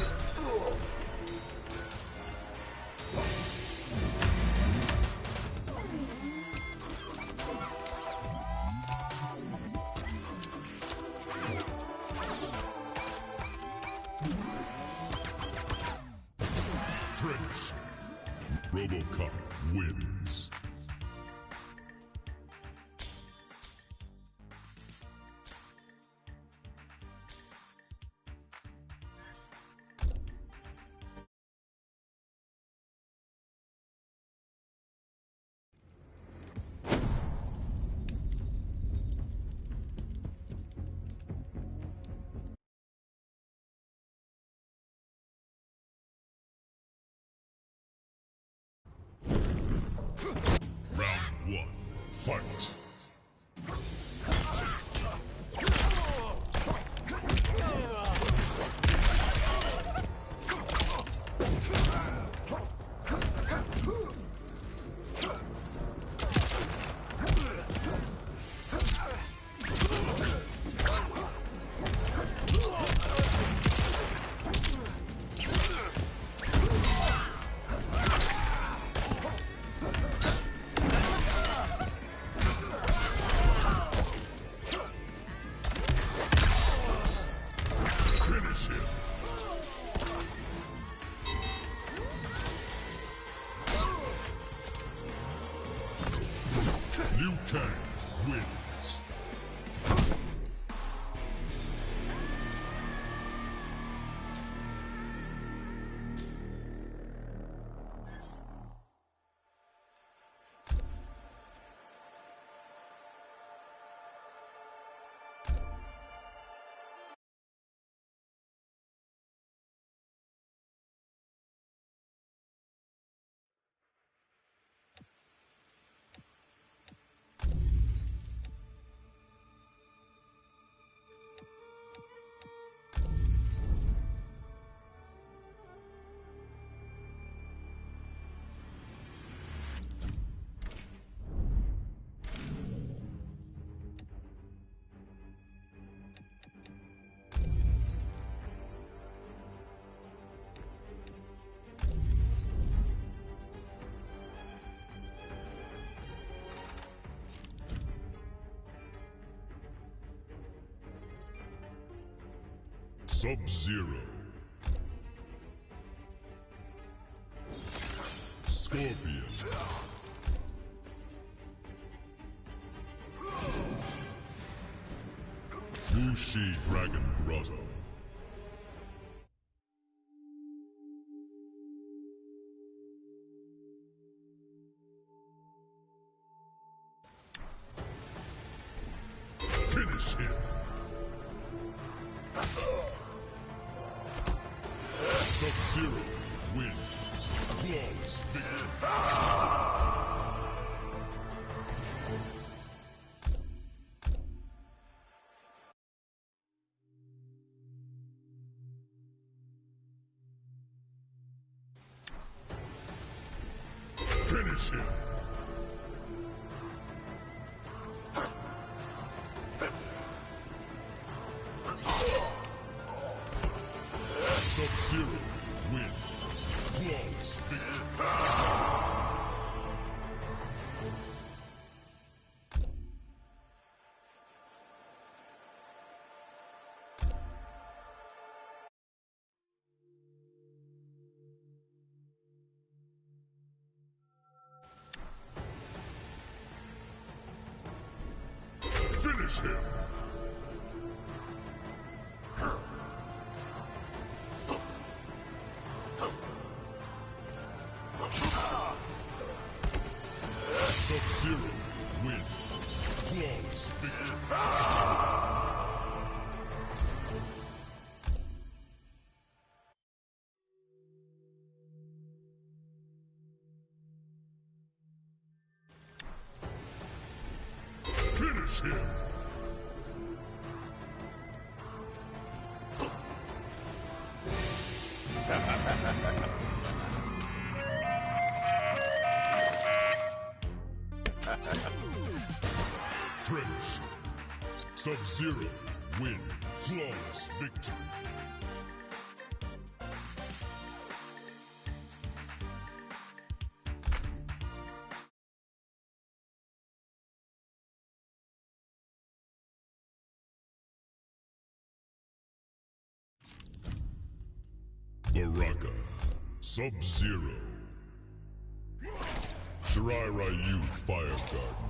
French. RoboCop wins. Round one, fight! Finish him! Liu Kang wins. Sub-Zero. Scorpion. Wuxi Dragon Grotto. Finish him. Sub-Zero wins. Flawless victory. Finish him. Sub-Zero wins. Flawless victory. Finish him. Sub-Zero wins. Flawless victory. Finish him. French. Sub-Zero wins. Flawless victory. Baraka. Sub-Zero. Shirai Ryu Fire Garden.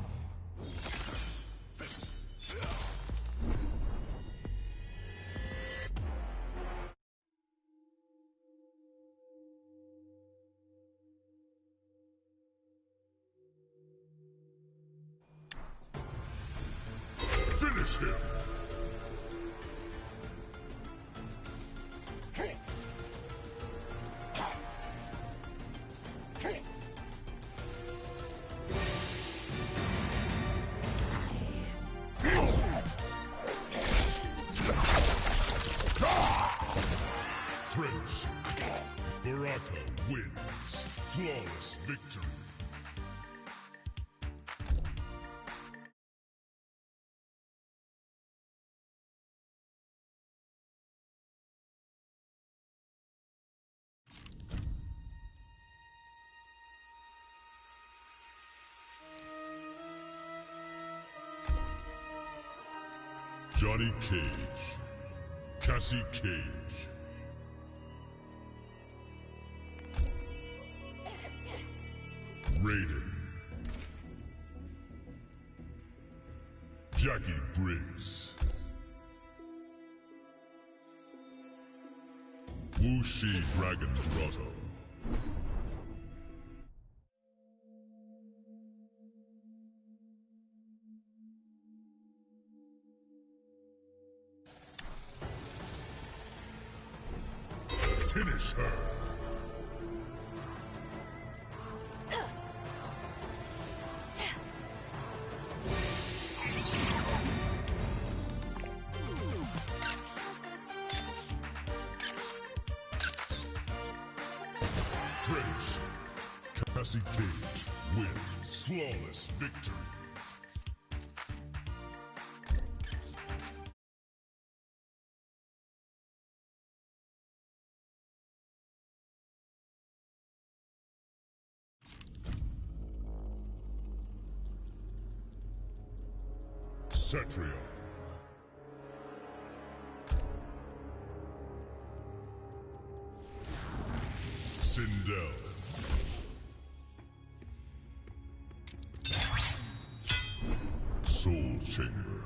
Finish him! Friendship. Baraka wins. Flawless victory. Johnny Cage. Cassie Cage. Raiden. Jackie Briggs. Wu Shi Dragon Grotto. Finish her! Friendship. Cassie Cage wins. Flawless victory. Cetrion. Sindel. Soul Chamber.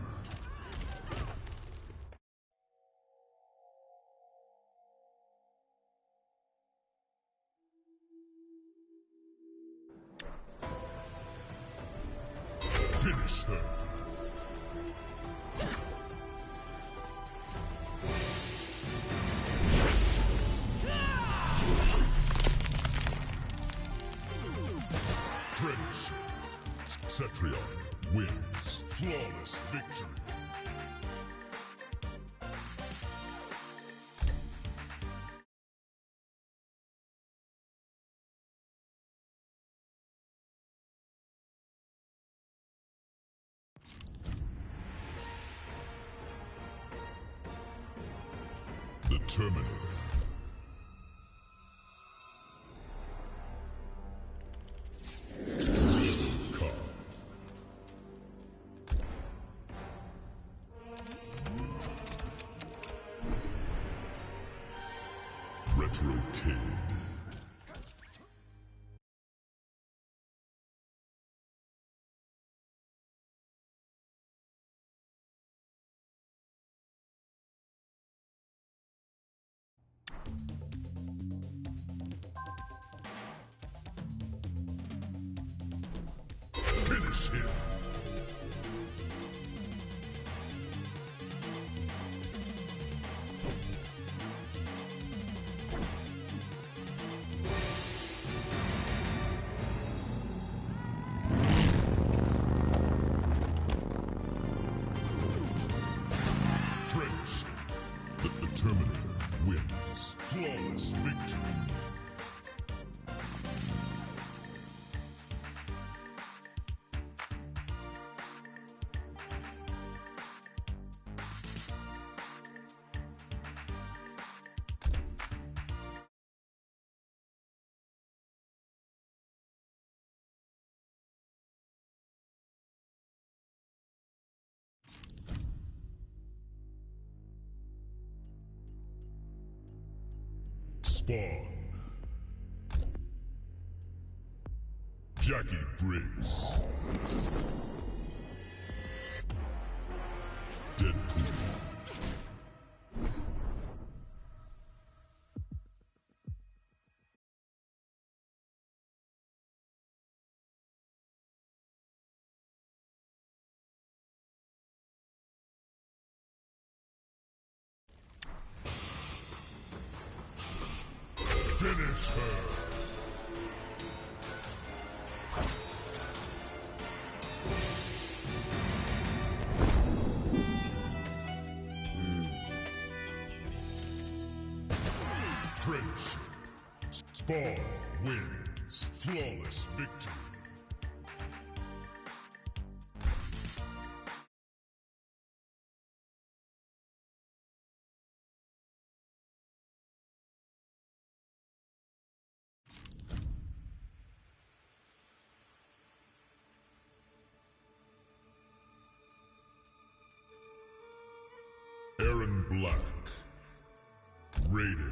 Finish her. Friendship. Cetrion wins. Flawless victory. The Terminator. Retro Kid. Finish him. Friendship. The Terminator wins. Flawless victory. Spawn. Jackie Briggs. Deadpool. Finish her! Friendship. Spawn wins. Flawless victory. Aaron Black. Raiden.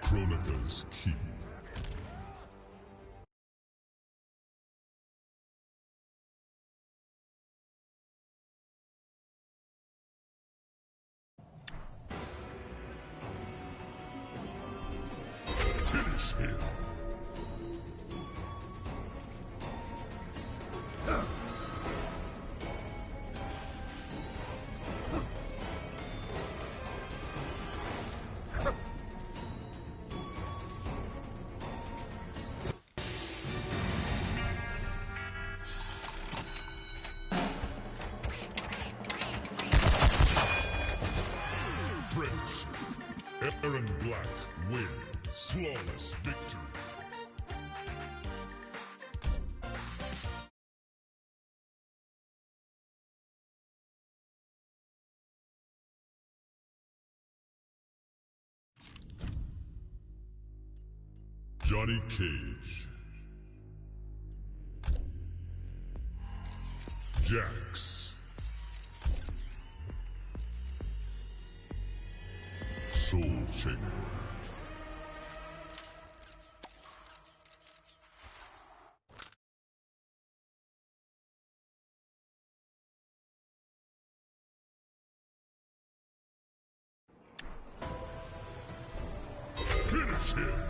Kronika's Keep. Finish him! Friendship. Aaron Black wins. Flawless victory. Johnny Cage. Jax. Soul Chamber. Finish him!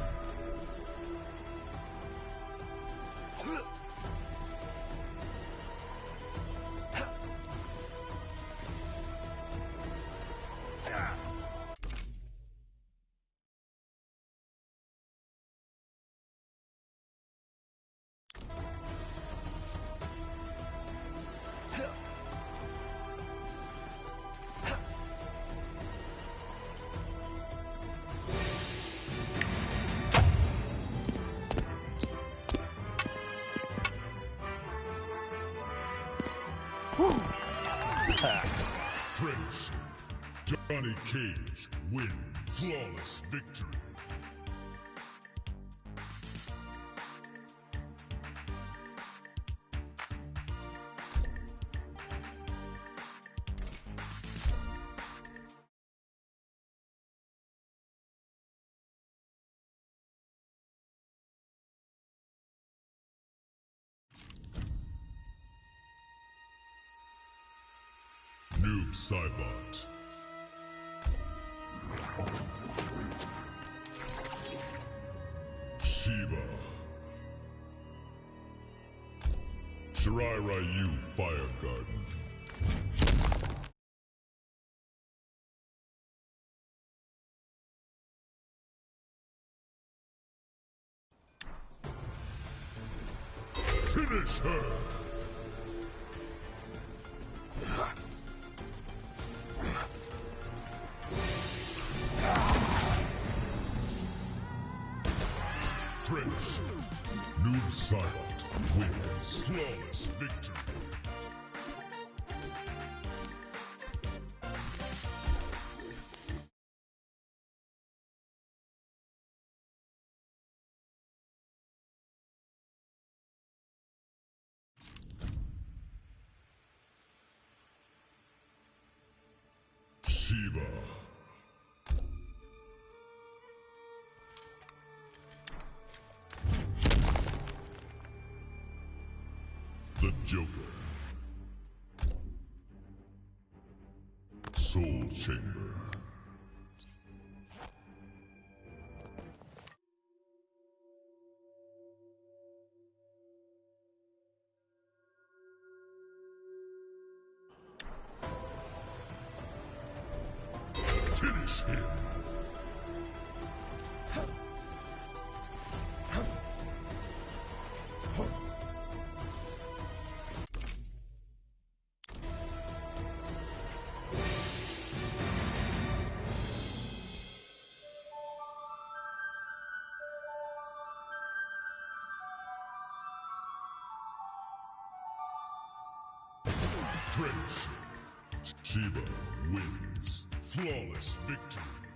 Friendship. Johnny Cage wins. Flawless victory. Noob Saibot. Shiva. Shirai Ryu Fire Garden. Finish her! Friendship. Noob Saibot wins. Flawless victory. Shiva. The Joker. Soul Chamber. Finish him. Friendship. Shiva wins. Flawless victory.